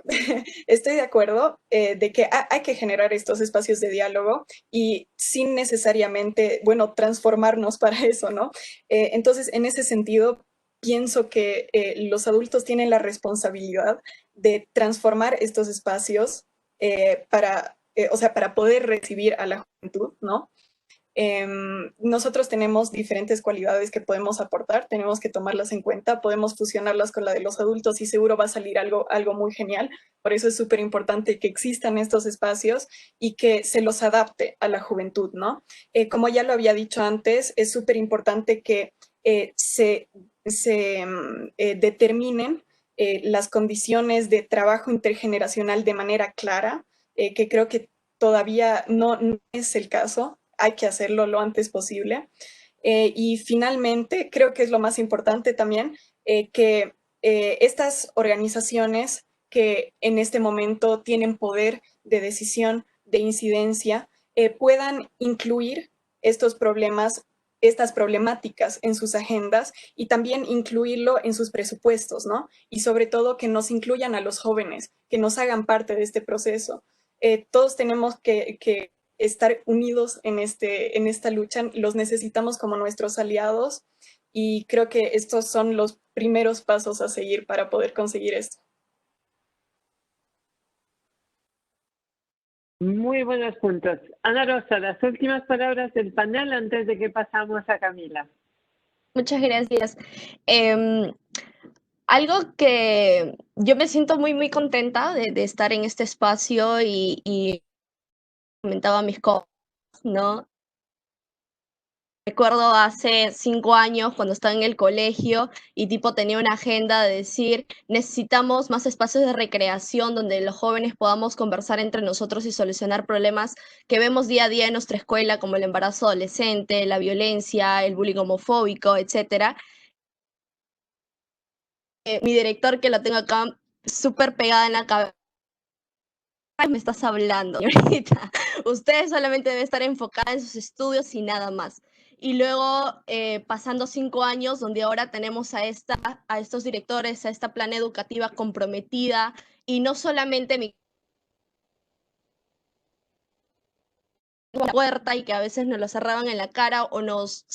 Speaker 5: Estoy de acuerdo de que hay que generar estos espacios de diálogo y sin necesariamente, bueno, transformarnos para eso, ¿no? Entonces, en ese sentido, pienso que los adultos tienen la responsabilidad de transformar estos espacios para poder recibir a la juventud, ¿no? Nosotros tenemos diferentes cualidades que podemos aportar, tenemos que tomarlas en cuenta, podemos fusionarlas con la de los adultos y seguro va a salir algo muy genial. Por eso es súper importante que existan estos espacios y que se los adapte a la juventud, ¿no? Como ya lo había dicho antes, es súper importante que se determinen las condiciones de trabajo intergeneracional de manera clara, que creo que todavía no es el caso. Hay que hacerlo lo antes posible. Y finalmente, creo que es lo más importante también, que estas organizaciones que en este momento tienen poder de decisión, de incidencia, puedan incluir estos problemas, estas problemáticas en sus agendas y también incluirlo en sus presupuestos, ¿no? Y sobre todo que nos incluyan a los jóvenes, que nos hagan parte de este proceso. Todos tenemos que estar unidos en esta lucha, los necesitamos como nuestros aliados y creo que estos son los primeros pasos a seguir para poder conseguir esto.
Speaker 1: Muy buenos puntos. Ana Rosa, las últimas palabras del panel antes de que pasamos a Camila.
Speaker 3: Muchas gracias. Algo que yo me siento muy, muy contenta de estar en este espacio y comentaba a mis colegas, ¿no? Recuerdo hace 5 años cuando estaba en el colegio y tipo tenía una agenda de decir necesitamos más espacios de recreación donde los jóvenes podamos conversar entre nosotros y solucionar problemas que vemos día a día en nuestra escuela como el embarazo adolescente, la violencia, el bullying homofóbico, etcétera. Mi director, que lo tengo acá súper pegada en la cabeza, me estás hablando, señorita. Usted solamente debe estar enfocada en sus estudios y nada más. Y luego, pasando 5 años, donde ahora tenemos a estos directores, a esta plan educativa comprometida, y no solamente mi puerta y que a veces nos lo cerraban en la cara o nos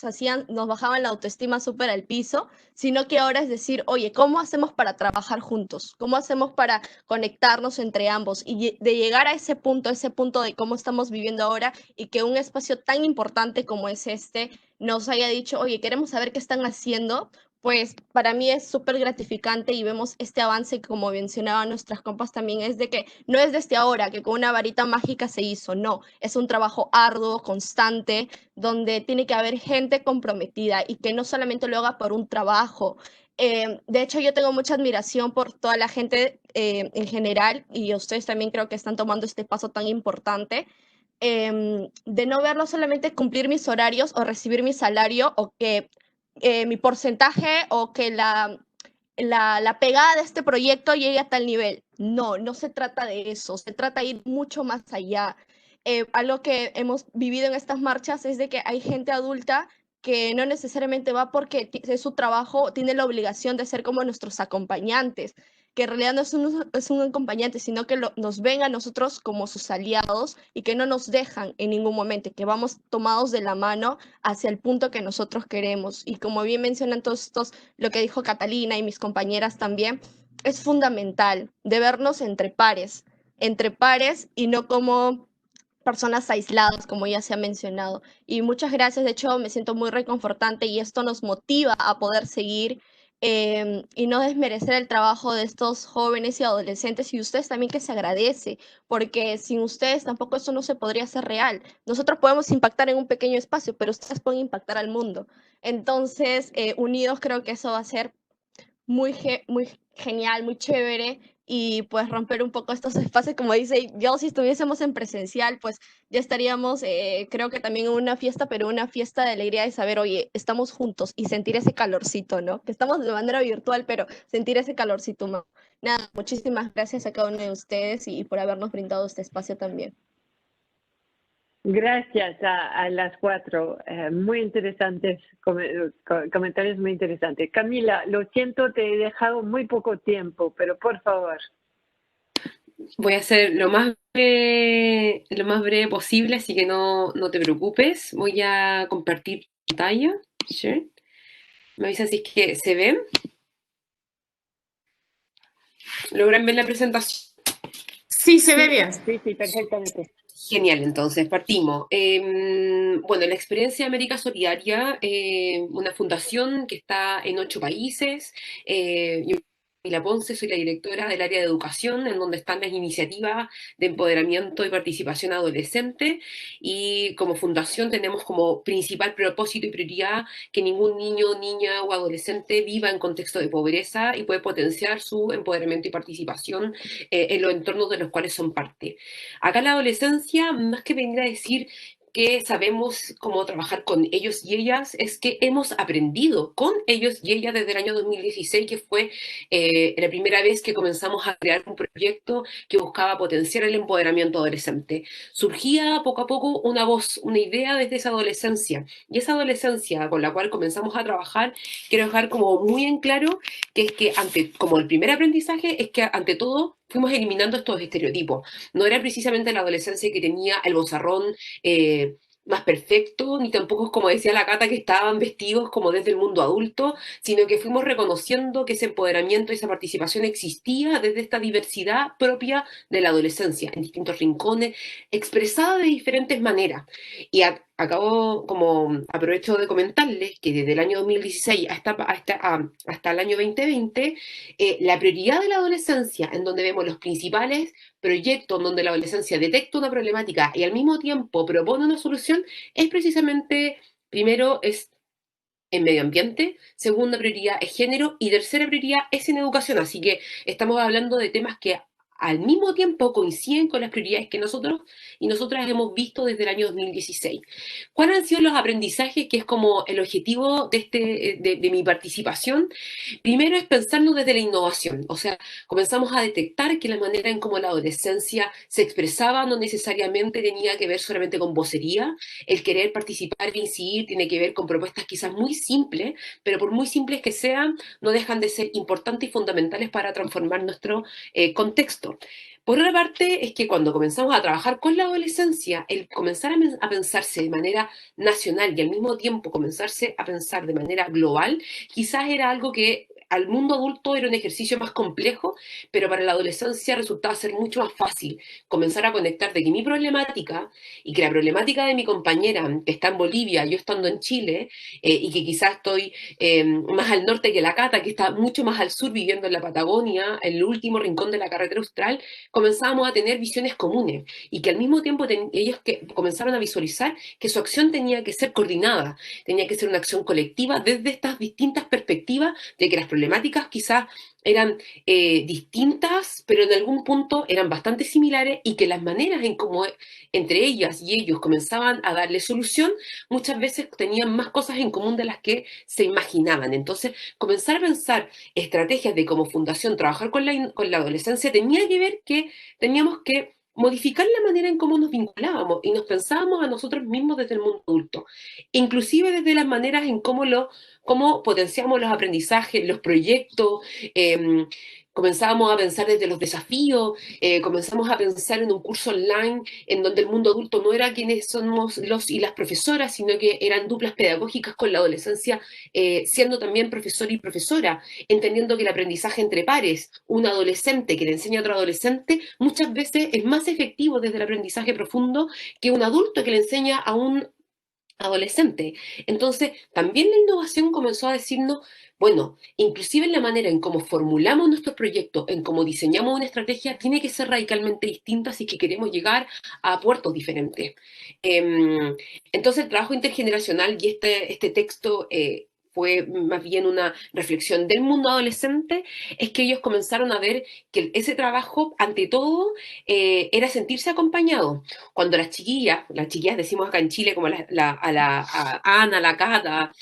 Speaker 3: bajaban la autoestima súper al piso, sino que ahora es decir, oye, ¿cómo hacemos para trabajar juntos? ¿Cómo hacemos para conectarnos entre ambos? Y de llegar a ese punto de cómo estamos viviendo ahora y que un espacio tan importante como es este nos haya dicho, oye, queremos saber qué están haciendo, pues para mí es súper gratificante y vemos este avance que, como mencionaban nuestras compas también, es de que no es desde ahora que con una varita mágica se hizo, no, es un trabajo arduo, constante, donde tiene que haber gente comprometida y que no solamente lo haga por un trabajo. De hecho, yo tengo mucha admiración por toda la gente en general y ustedes también creo que están tomando este paso tan importante. De no verlo solamente cumplir mis horarios o recibir mi salario o que mi porcentaje o que la pegada de este proyecto llegue a tal nivel. No, no se trata de eso, se trata de ir mucho más allá. Algo que hemos vivido en estas marchas es de que hay gente adulta que no necesariamente va porque es su trabajo, tiene la obligación de ser como nuestros acompañantes, que en realidad no es un acompañante, sino que nos ven a nosotros como sus aliados y que no nos dejan en ningún momento, que vamos tomados de la mano hacia el punto que nosotros queremos. Y como bien mencionan todos estos, lo que dijo Catalina y mis compañeras también, es fundamental de vernos entre pares y no como personas aisladas, como ya se ha mencionado. Y muchas gracias, de hecho me siento muy reconfortante y esto nos motiva a poder seguir y no desmerecer el trabajo de estos jóvenes y adolescentes y ustedes también que se agradece, porque sin ustedes tampoco eso no se podría hacer real. Nosotros podemos impactar en un pequeño espacio, pero ustedes pueden impactar al mundo. Entonces, unidos creo que eso va a ser muy genial, muy chévere y pues romper un poco estos espacios, como dice, yo si estuviésemos en presencial, pues ya estaríamos, creo que también en una fiesta, pero una fiesta de alegría de saber, oye, estamos juntos y sentir ese calorcito, ¿no? Que estamos de manera virtual, pero sentir ese calorcito más. Nada, muchísimas gracias a cada uno de ustedes y por habernos brindado este espacio también.
Speaker 1: Gracias a las 4. Muy interesantes, comentarios muy interesantes. Camila, lo siento, te he dejado muy poco tiempo, pero por favor.
Speaker 7: Voy a hacer lo más breve posible, así que no te preocupes. Voy a compartir pantalla. Share. Me avisan si es que se ven. ¿Logran ver la presentación?
Speaker 2: Sí, se ve bien.
Speaker 1: Sí, perfectamente.
Speaker 7: Genial, entonces partimos. Bueno, la experiencia de América Solidaria, una fundación que está en 8 países. Yo Camila Ponce, soy la directora del área de educación, en donde están las iniciativas de empoderamiento y participación adolescente, y como fundación tenemos como principal propósito y prioridad que ningún niño, niña o adolescente viva en contexto de pobreza y puede potenciar su empoderamiento y participación en los entornos de los cuales son parte. Acá la adolescencia, más que venir a decir que sabemos cómo trabajar con ellos y ellas, es que hemos aprendido con ellos y ellas desde el año 2016, que fue la primera vez que comenzamos a crear un proyecto que buscaba potenciar el empoderamiento adolescente. Surgía poco a poco una voz, una idea desde esa adolescencia, y esa adolescencia con la cual comenzamos a trabajar, quiero dejar como muy en claro que es que como el primer aprendizaje es que ante todo fuimos eliminando estos estereotipos. No era precisamente la adolescencia que tenía el bozarrón más perfecto, ni tampoco es como decía la Cata que estaban vestidos como desde el mundo adulto, sino que fuimos reconociendo que ese empoderamiento y esa participación existía desde esta diversidad propia de la adolescencia, en distintos rincones, expresada de diferentes maneras. Y acabo, como aprovecho de comentarles que desde el año 2016 hasta el año 2020, la prioridad de la adolescencia, en donde vemos los principales proyectos donde la adolescencia detecta una problemática y al mismo tiempo propone una solución, es precisamente Primero es en medio ambiente, segunda prioridad es género y tercera prioridad es en educación. Así que estamos hablando de temas que al mismo tiempo coinciden con las prioridades que nosotros y nosotras hemos visto desde el año 2016. ¿Cuáles han sido los aprendizajes, que es como el objetivo de mi participación? Primero es pensarlo desde la innovación, o sea, comenzamos a detectar que la manera en cómo la adolescencia se expresaba no necesariamente tenía que ver solamente con vocería, el querer participar e incidir tiene que ver con propuestas quizás muy simples, pero por muy simples que sean, no dejan de ser importantes y fundamentales para transformar nuestro contexto. Por otra parte, es que cuando comenzamos a trabajar con la adolescencia, el comenzar a pensarse de manera nacional y al mismo tiempo comenzarse a pensar de manera global, quizás era algo que al mundo adulto era un ejercicio más complejo, pero para la adolescencia resultaba ser mucho más fácil comenzar a conectar de que mi problemática y que la problemática de mi compañera que está en Bolivia, yo estando en Chile, y que quizás estoy más al norte que la Cata, que está mucho más al sur viviendo en la Patagonia, en el último rincón de la carretera austral, comenzábamos a tener visiones comunes y que al mismo tiempo ellos que comenzaron a visualizar que su acción tenía que ser coordinada, tenía que ser una acción colectiva desde estas distintas perspectivas de que las problemáticas quizás eran distintas, pero en algún punto eran bastante similares y que las maneras en cómo entre ellas y ellos comenzaban a darle solución, muchas veces tenían más cosas en común de las que se imaginaban. Entonces, comenzar a pensar estrategias de como fundación, trabajar con la adolescencia, tenía que ver que teníamos que modificar la manera en cómo nos vinculábamos y nos pensábamos a nosotros mismos desde el mundo adulto, inclusive desde las maneras en cómo potenciamos los aprendizajes, los proyectos, eh, comenzábamos a pensar desde los desafíos, comenzamos a pensar en un curso online en donde el mundo adulto no era quienes somos los y las profesoras, sino que eran duplas pedagógicas con la adolescencia, siendo también profesor y profesora, entendiendo que el aprendizaje entre pares, un adolescente que le enseña a otro adolescente, muchas veces es más efectivo desde el aprendizaje profundo que un adulto que le enseña a un adolescente. Entonces, también la innovación comenzó a decirnos, bueno, inclusive en la manera en cómo formulamos nuestros proyectos, en cómo diseñamos una estrategia, tiene que ser radicalmente distinta si es que queremos llegar a puertos diferentes. Entonces, el trabajo intergeneracional y este texto fue más bien una reflexión del mundo adolescente, es que ellos comenzaron a ver que ese trabajo, ante todo, era sentirse acompañado. Cuando las chiquillas decimos acá en Chile, como a Ana, la Cata,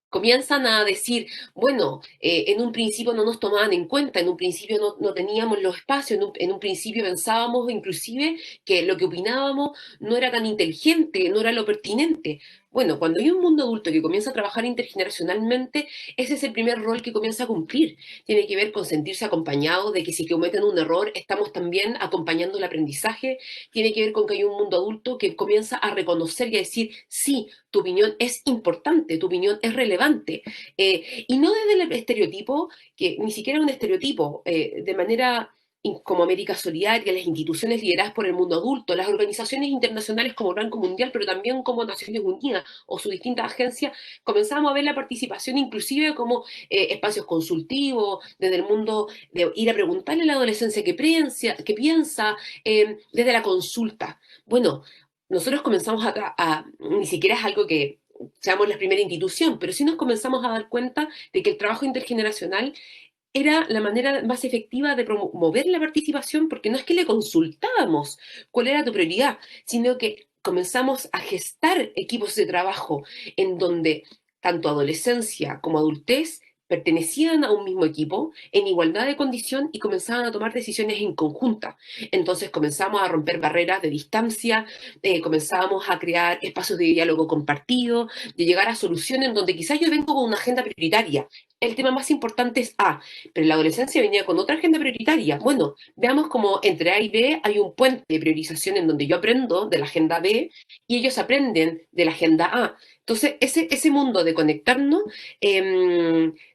Speaker 7: comienzan a decir, bueno, en un principio no nos tomaban en cuenta, en un principio no teníamos los espacios, en un principio pensábamos inclusive que lo que opinábamos no era tan inteligente, no era lo pertinente. Bueno, cuando hay un mundo adulto que comienza a trabajar intergeneracionalmente, ese es el primer rol que comienza a cumplir. Tiene que ver con sentirse acompañado, de que si cometen un error, estamos también acompañando el aprendizaje. Tiene que ver con que hay un mundo adulto que comienza a reconocer y a decir, sí, tu opinión es importante, tu opinión es relevante. Y no desde el estereotipo, que ni siquiera es un estereotipo, de manera como América Solidaria, las instituciones lideradas por el mundo adulto, las organizaciones internacionales como el Banco Mundial, pero también como Naciones Unidas o sus distintas agencias, comenzamos a ver la participación inclusive como espacios consultivos, desde el mundo de ir a preguntarle a la adolescencia qué piensa, desde la consulta. Bueno, nosotros comenzamos ni siquiera es algo que seamos la primera institución, pero sí nos comenzamos a dar cuenta de que el trabajo intergeneracional era la manera más efectiva de promover la participación, porque no es que le consultábamos cuál era tu prioridad, sino que comenzamos a gestar equipos de trabajo en donde tanto adolescencia como adultez pertenecían a un mismo equipo en igualdad de condición y comenzaban a tomar decisiones en conjunta. Entonces comenzamos a romper barreras de distancia, comenzábamos a crear espacios de diálogo compartido, de llegar a soluciones en donde quizás yo vengo con una agenda prioritaria. El tema más importante es A, pero la adolescencia venía con otra agenda prioritaria. Bueno, veamos cómo entre A y B hay un puente de priorización en donde yo aprendo de la agenda B y ellos aprenden de la agenda A. Entonces, ese mundo de conectarnos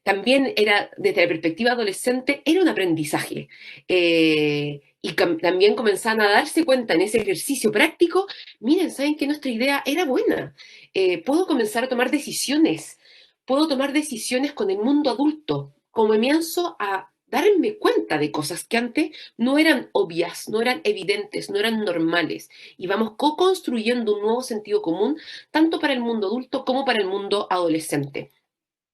Speaker 7: también era, desde la perspectiva adolescente, era un aprendizaje. Y también comenzaban a darse cuenta en ese ejercicio práctico, miren, saben que nuestra idea era buena. Puedo comenzar a tomar decisiones con el mundo adulto, comienzo a darme cuenta de cosas que antes no eran obvias, no eran evidentes, no eran normales. Y vamos co-construyendo un nuevo sentido común, tanto para el mundo adulto como para el mundo adolescente.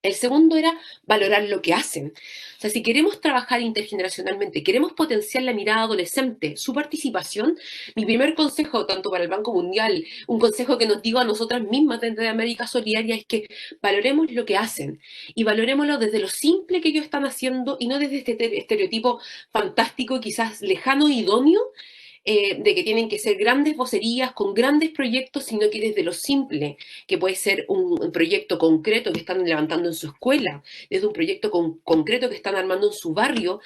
Speaker 7: El segundo era valorar lo que hacen. O sea, si queremos trabajar intergeneracionalmente, queremos potenciar la mirada adolescente, su participación, mi primer consejo, tanto para el Banco Mundial, un consejo que nos digo a nosotras mismas dentro de América Solidaria, es que valoremos lo que hacen y valorémoslo desde lo simple que ellos están haciendo y no desde este estereotipo fantástico, quizás lejano e idóneo, de que tienen que ser grandes vocerías con grandes proyectos, sino que desde lo simple, que puede ser un proyecto concreto que están levantando en su escuela, desde un proyecto concreto que están armando en su barrio,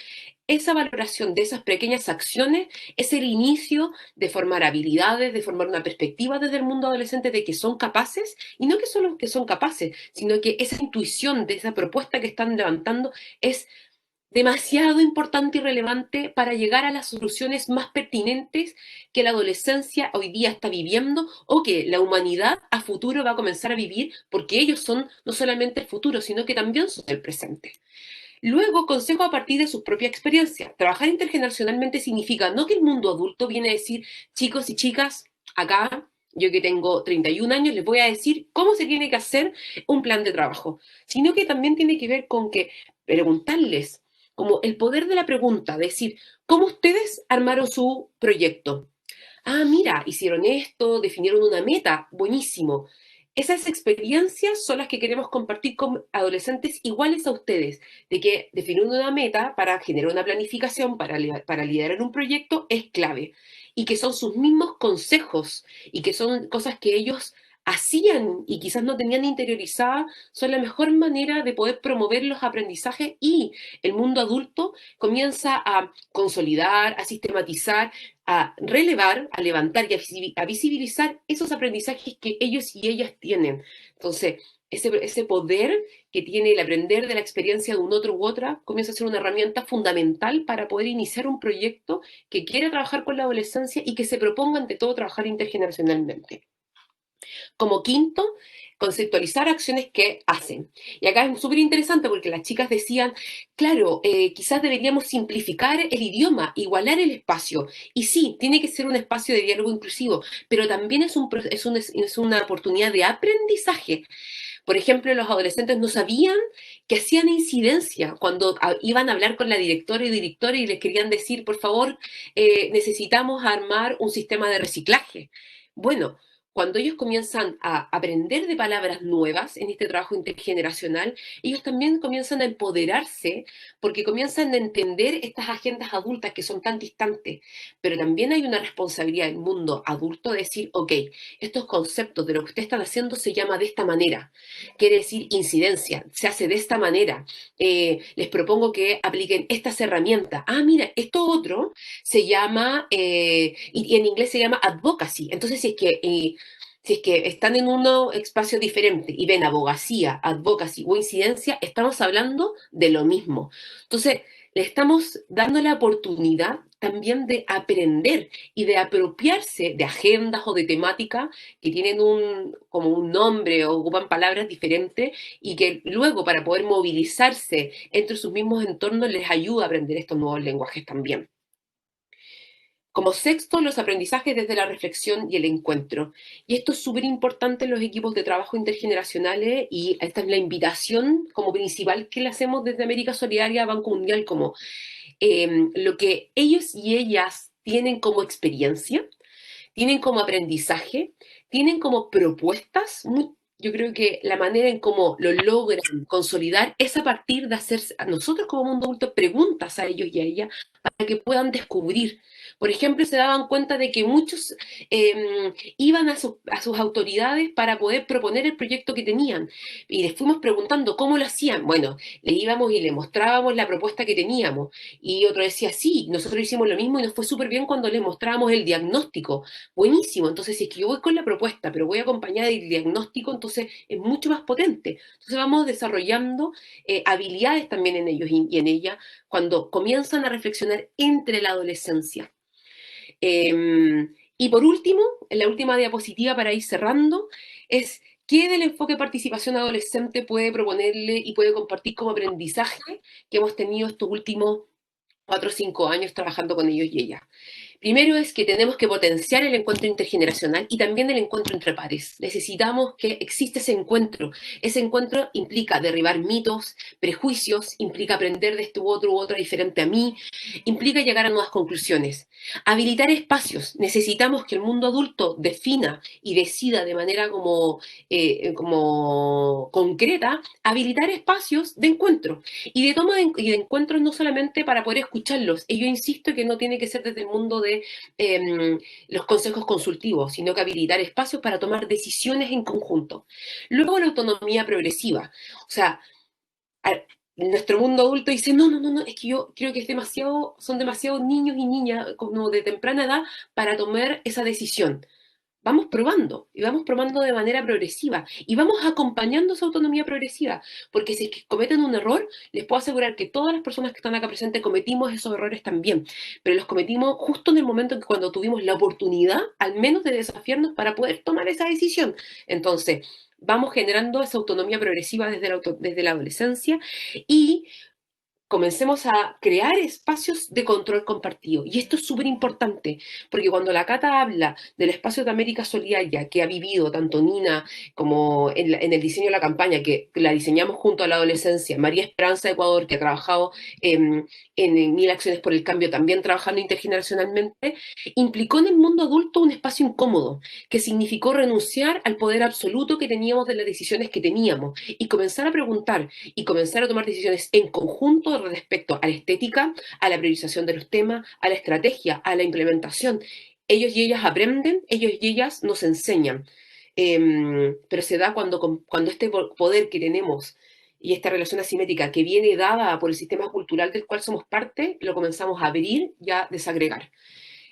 Speaker 7: esa valoración de esas pequeñas acciones es el inicio de formar habilidades, de formar una perspectiva desde el mundo adolescente de que son capaces, y no que solo que son capaces, sino que esa intuición de esa propuesta que están levantando es demasiado importante y relevante para llegar a las soluciones más pertinentes que la adolescencia hoy día está viviendo o que la humanidad a futuro va a comenzar a vivir, porque ellos son no solamente el futuro, sino que también son el presente. Luego, consejo a partir de sus propias experiencias. Trabajar intergeneracionalmente significa no que el mundo adulto viene a decir, chicos y chicas, acá, yo que tengo 31 años, les voy a decir cómo se tiene que hacer un plan de trabajo, sino que también tiene que ver con que preguntarles, como el poder de la pregunta, decir, ¿cómo ustedes armaron su proyecto? Ah, mira, hicieron esto, definieron una meta, buenísimo. Esas experiencias son las que queremos compartir con adolescentes iguales a ustedes, de que definir una meta para generar una planificación, para liderar un proyecto, es clave. Y que son sus mismos consejos y que son cosas que ellos hacían y quizás no tenían interiorizadas, son la mejor manera de poder promover los aprendizajes y el mundo adulto comienza a consolidar, a sistematizar, a relevar, a levantar y a visibilizar esos aprendizajes que ellos y ellas tienen. Entonces, ese poder que tiene el aprender de la experiencia de un otro u otra comienza a ser una herramienta fundamental para poder iniciar un proyecto que quiera trabajar con la adolescencia y que se proponga ante todo trabajar intergeneracionalmente. Como quinto, conceptualizar acciones que hacen. Y acá es súper interesante porque las chicas decían, claro, quizás deberíamos simplificar el idioma, igualar el espacio. Y sí, tiene que ser un espacio de diálogo inclusivo, pero también es una oportunidad de aprendizaje. Por ejemplo, los adolescentes no sabían que hacían incidencia cuando iban a hablar con la directora y directora y les querían decir, por favor, necesitamos armar un sistema de reciclaje. Bueno, cuando ellos comienzan a aprender de palabras nuevas en este trabajo intergeneracional, ellos también comienzan a empoderarse porque comienzan a entender estas agendas adultas que son tan distantes. Pero también hay una responsabilidad del mundo adulto de decir, ok, estos conceptos de lo que ustedes están haciendo se llama de esta manera, quiere decir incidencia, se hace de esta manera. Les propongo que apliquen estas herramientas. Ah, mira, esto otro se llama, y en inglés se llama advocacy. Entonces, si es que están en un espacio diferente y ven abogacía, advocacy o incidencia, estamos hablando de lo mismo. Entonces, le estamos dando la oportunidad también de aprender y de apropiarse de agendas o de temáticas que tienen como un nombre o ocupan palabras diferentes y que luego para poder movilizarse entre sus mismos entornos les ayuda a aprender estos nuevos lenguajes también. Como sexto, los aprendizajes desde la reflexión y el encuentro. Y esto es súper importante en los equipos de trabajo intergeneracionales y esta es la invitación como principal que le hacemos desde América Solidaria a Banco Mundial, como lo que ellos y ellas tienen como experiencia, tienen como aprendizaje, tienen como propuestas. Yo creo que la manera en cómo lo logran consolidar es a partir de hacer a nosotros como mundo adulto preguntas a ellos y a ellas para que puedan descubrir. Por ejemplo, se daban cuenta de que muchos iban a sus autoridades para poder proponer el proyecto que tenían y les fuimos preguntando cómo lo hacían. Bueno, le íbamos y le mostrábamos la propuesta que teníamos y otro decía, sí, nosotros hicimos lo mismo y nos fue súper bien cuando les mostrábamos el diagnóstico. Buenísimo, entonces si es que yo voy con la propuesta, pero voy acompañada del diagnóstico, entonces es mucho más potente. Entonces vamos desarrollando habilidades también en ellos y en ella cuando comienzan a reflexionar entre la adolescencia. Y por último, en la última diapositiva para ir cerrando, es ¿Qué del enfoque de participación adolescente puede proponerle y puede compartir como aprendizaje que hemos tenido estos últimos 4 o 5 años trabajando con ellos y ellas? Primero es que tenemos que potenciar el encuentro intergeneracional y también el encuentro entre pares. Necesitamos que exista ese encuentro. Ese encuentro implica derribar mitos, prejuicios, implica aprender de este u otra diferente a mí, implica llegar a nuevas conclusiones. Habilitar espacios. Necesitamos que el mundo adulto defina y decida de manera como concreta, habilitar espacios de encuentro y de toma y de encuentros no solamente para poder escucharlos. Y yo insisto que no tiene que ser desde el mundo de los consejos consultivos, sino que habilitar espacios para tomar decisiones en conjunto. Luego la autonomía progresiva. O sea, nuestro mundo adulto dice, no, es que yo creo que son demasiados niños y niñas como de temprana edad para tomar esa decisión. Vamos probando, y vamos probando de manera progresiva, y vamos acompañando esa autonomía progresiva, porque si es que cometen un error, les puedo asegurar que todas las personas que están acá presentes cometimos esos errores también, pero los cometimos justo en el momento en que cuando tuvimos la oportunidad, al menos de desafiarnos para poder tomar esa decisión. Entonces, vamos generando esa autonomía progresiva desde la adolescencia, y comencemos a crear espacios de control compartido. Y esto es súper importante, porque cuando la Cata habla del espacio de América Solidaria que ha vivido tanto Nina como en el diseño de la campaña, que la diseñamos junto a la adolescencia, María Esperanza de Ecuador, que ha trabajado en 1000 Acciones por el Cambio, también trabajando intergeneracionalmente, implicó en el mundo adulto un espacio incómodo, que significó renunciar al poder absoluto que teníamos de las decisiones que teníamos y comenzar a preguntar y comenzar a tomar decisiones en conjunto respecto a la estética, a la priorización de los temas, a la estrategia, a la implementación. Ellos y ellas aprenden, ellos y ellas nos enseñan. Pero se da cuando este poder que tenemos y esta relación asimétrica que viene dada por el sistema cultural del cual somos parte, lo comenzamos a abrir y a desagregar.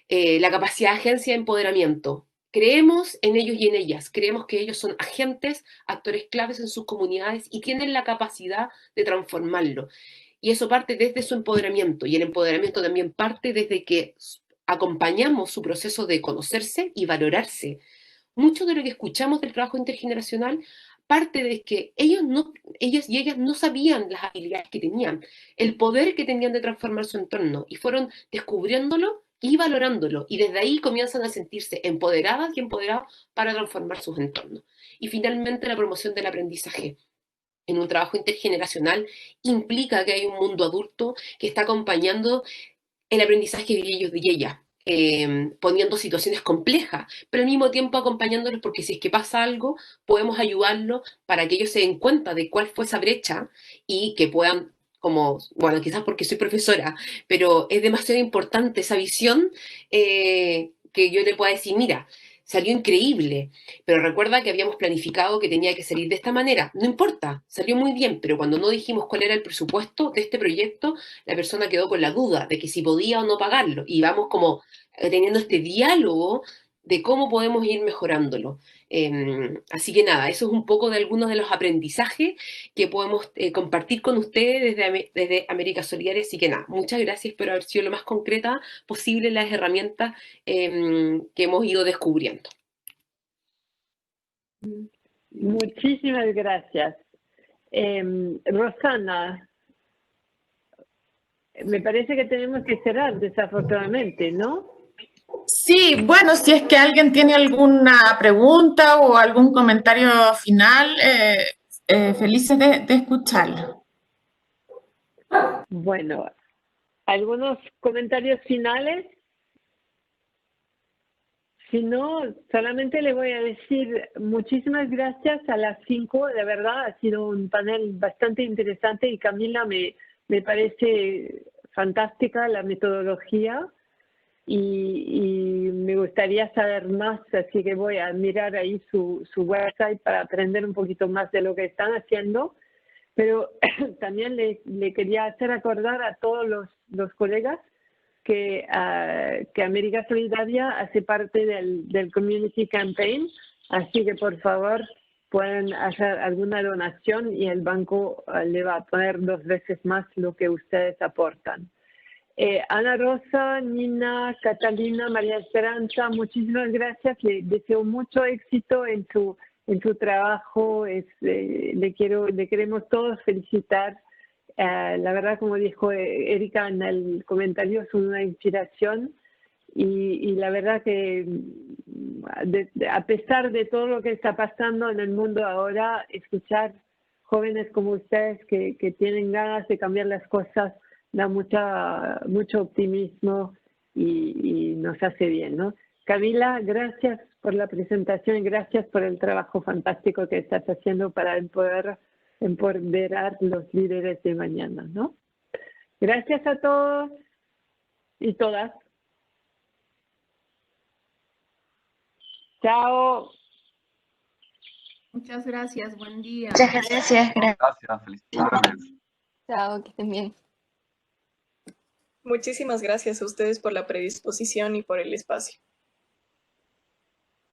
Speaker 7: La capacidad de agencia y empoderamiento. Creemos en ellos y en ellas, creemos que ellos son agentes, actores claves en sus comunidades y tienen la capacidad de transformarlo. Y eso parte desde su empoderamiento, y el empoderamiento también parte desde que acompañamos su proceso de conocerse y valorarse. Mucho de lo que escuchamos del trabajo intergeneracional parte de que ellos y ellas no sabían las habilidades que tenían, el poder que tenían de transformar su entorno, y fueron descubriéndolo y valorándolo, y desde ahí comienzan a sentirse empoderadas y empoderados para transformar sus entornos. Y finalmente la promoción del aprendizaje en un trabajo intergeneracional implica que hay un mundo adulto que está acompañando el aprendizaje de ellos y ellas, poniendo situaciones complejas, pero al mismo tiempo acompañándolos, porque si es que pasa algo, podemos ayudarlos para que ellos se den cuenta de cuál fue esa brecha y que puedan, como, bueno, quizás porque soy profesora, pero es demasiado importante esa visión, que yo le pueda decir, mira, salió increíble, pero recuerda que habíamos planificado que tenía que salir de esta manera. No importa, salió muy bien, pero cuando no dijimos cuál era el presupuesto de este proyecto, la persona quedó con la duda de que si podía o no pagarlo. Y vamos como teniendo este diálogo de cómo podemos ir mejorándolo. Así que nada, eso es un poco de algunos de los aprendizajes que podemos compartir con ustedes desde América Solidaria. Así que nada, muchas gracias por haber sido lo más concreta posible las herramientas que hemos ido descubriendo.
Speaker 1: Muchísimas gracias. Rosana, me parece que tenemos que cerrar, desafortunadamente, ¿no?
Speaker 2: Sí, bueno, si es que alguien tiene alguna pregunta o algún comentario final, felices de escucharlo.
Speaker 1: Bueno, ¿algunos comentarios finales? Si no, solamente le voy a decir muchísimas gracias a las 5, de verdad, ha sido un panel bastante interesante, y Camila, me parece fantástica la metodología, y me gustaría saber más, así que voy a mirar ahí su website para aprender un poquito más de lo que están haciendo. Pero también le quería hacer acordar a todos los colegas que América Solidaria hace parte del Community Campaign, así que por favor pueden hacer alguna donación y el banco le va a poner 2 veces más lo que ustedes aportan. Ana Rosa, Nina, Catalina, María Esperanza, muchísimas gracias. Les deseo mucho éxito en su en su trabajo. Le queremos todos felicitar. La verdad, como dijo Erika en el comentario, es una inspiración. Y la verdad que a pesar de todo lo que está pasando en el mundo ahora, escuchar jóvenes como ustedes que tienen ganas de cambiar las cosas da mucho optimismo y nos hace bien, ¿no? Camila, gracias por la presentación y gracias por el trabajo fantástico que estás haciendo para empoderar los líderes de mañana, ¿no? Gracias a todos y todas. Chao.
Speaker 8: Muchas gracias, buen día.
Speaker 4: Muchas gracias.
Speaker 9: Gracias, felicidades.
Speaker 6: Chao, que estén bien.
Speaker 5: Muchísimas gracias a ustedes por la predisposición y por el espacio.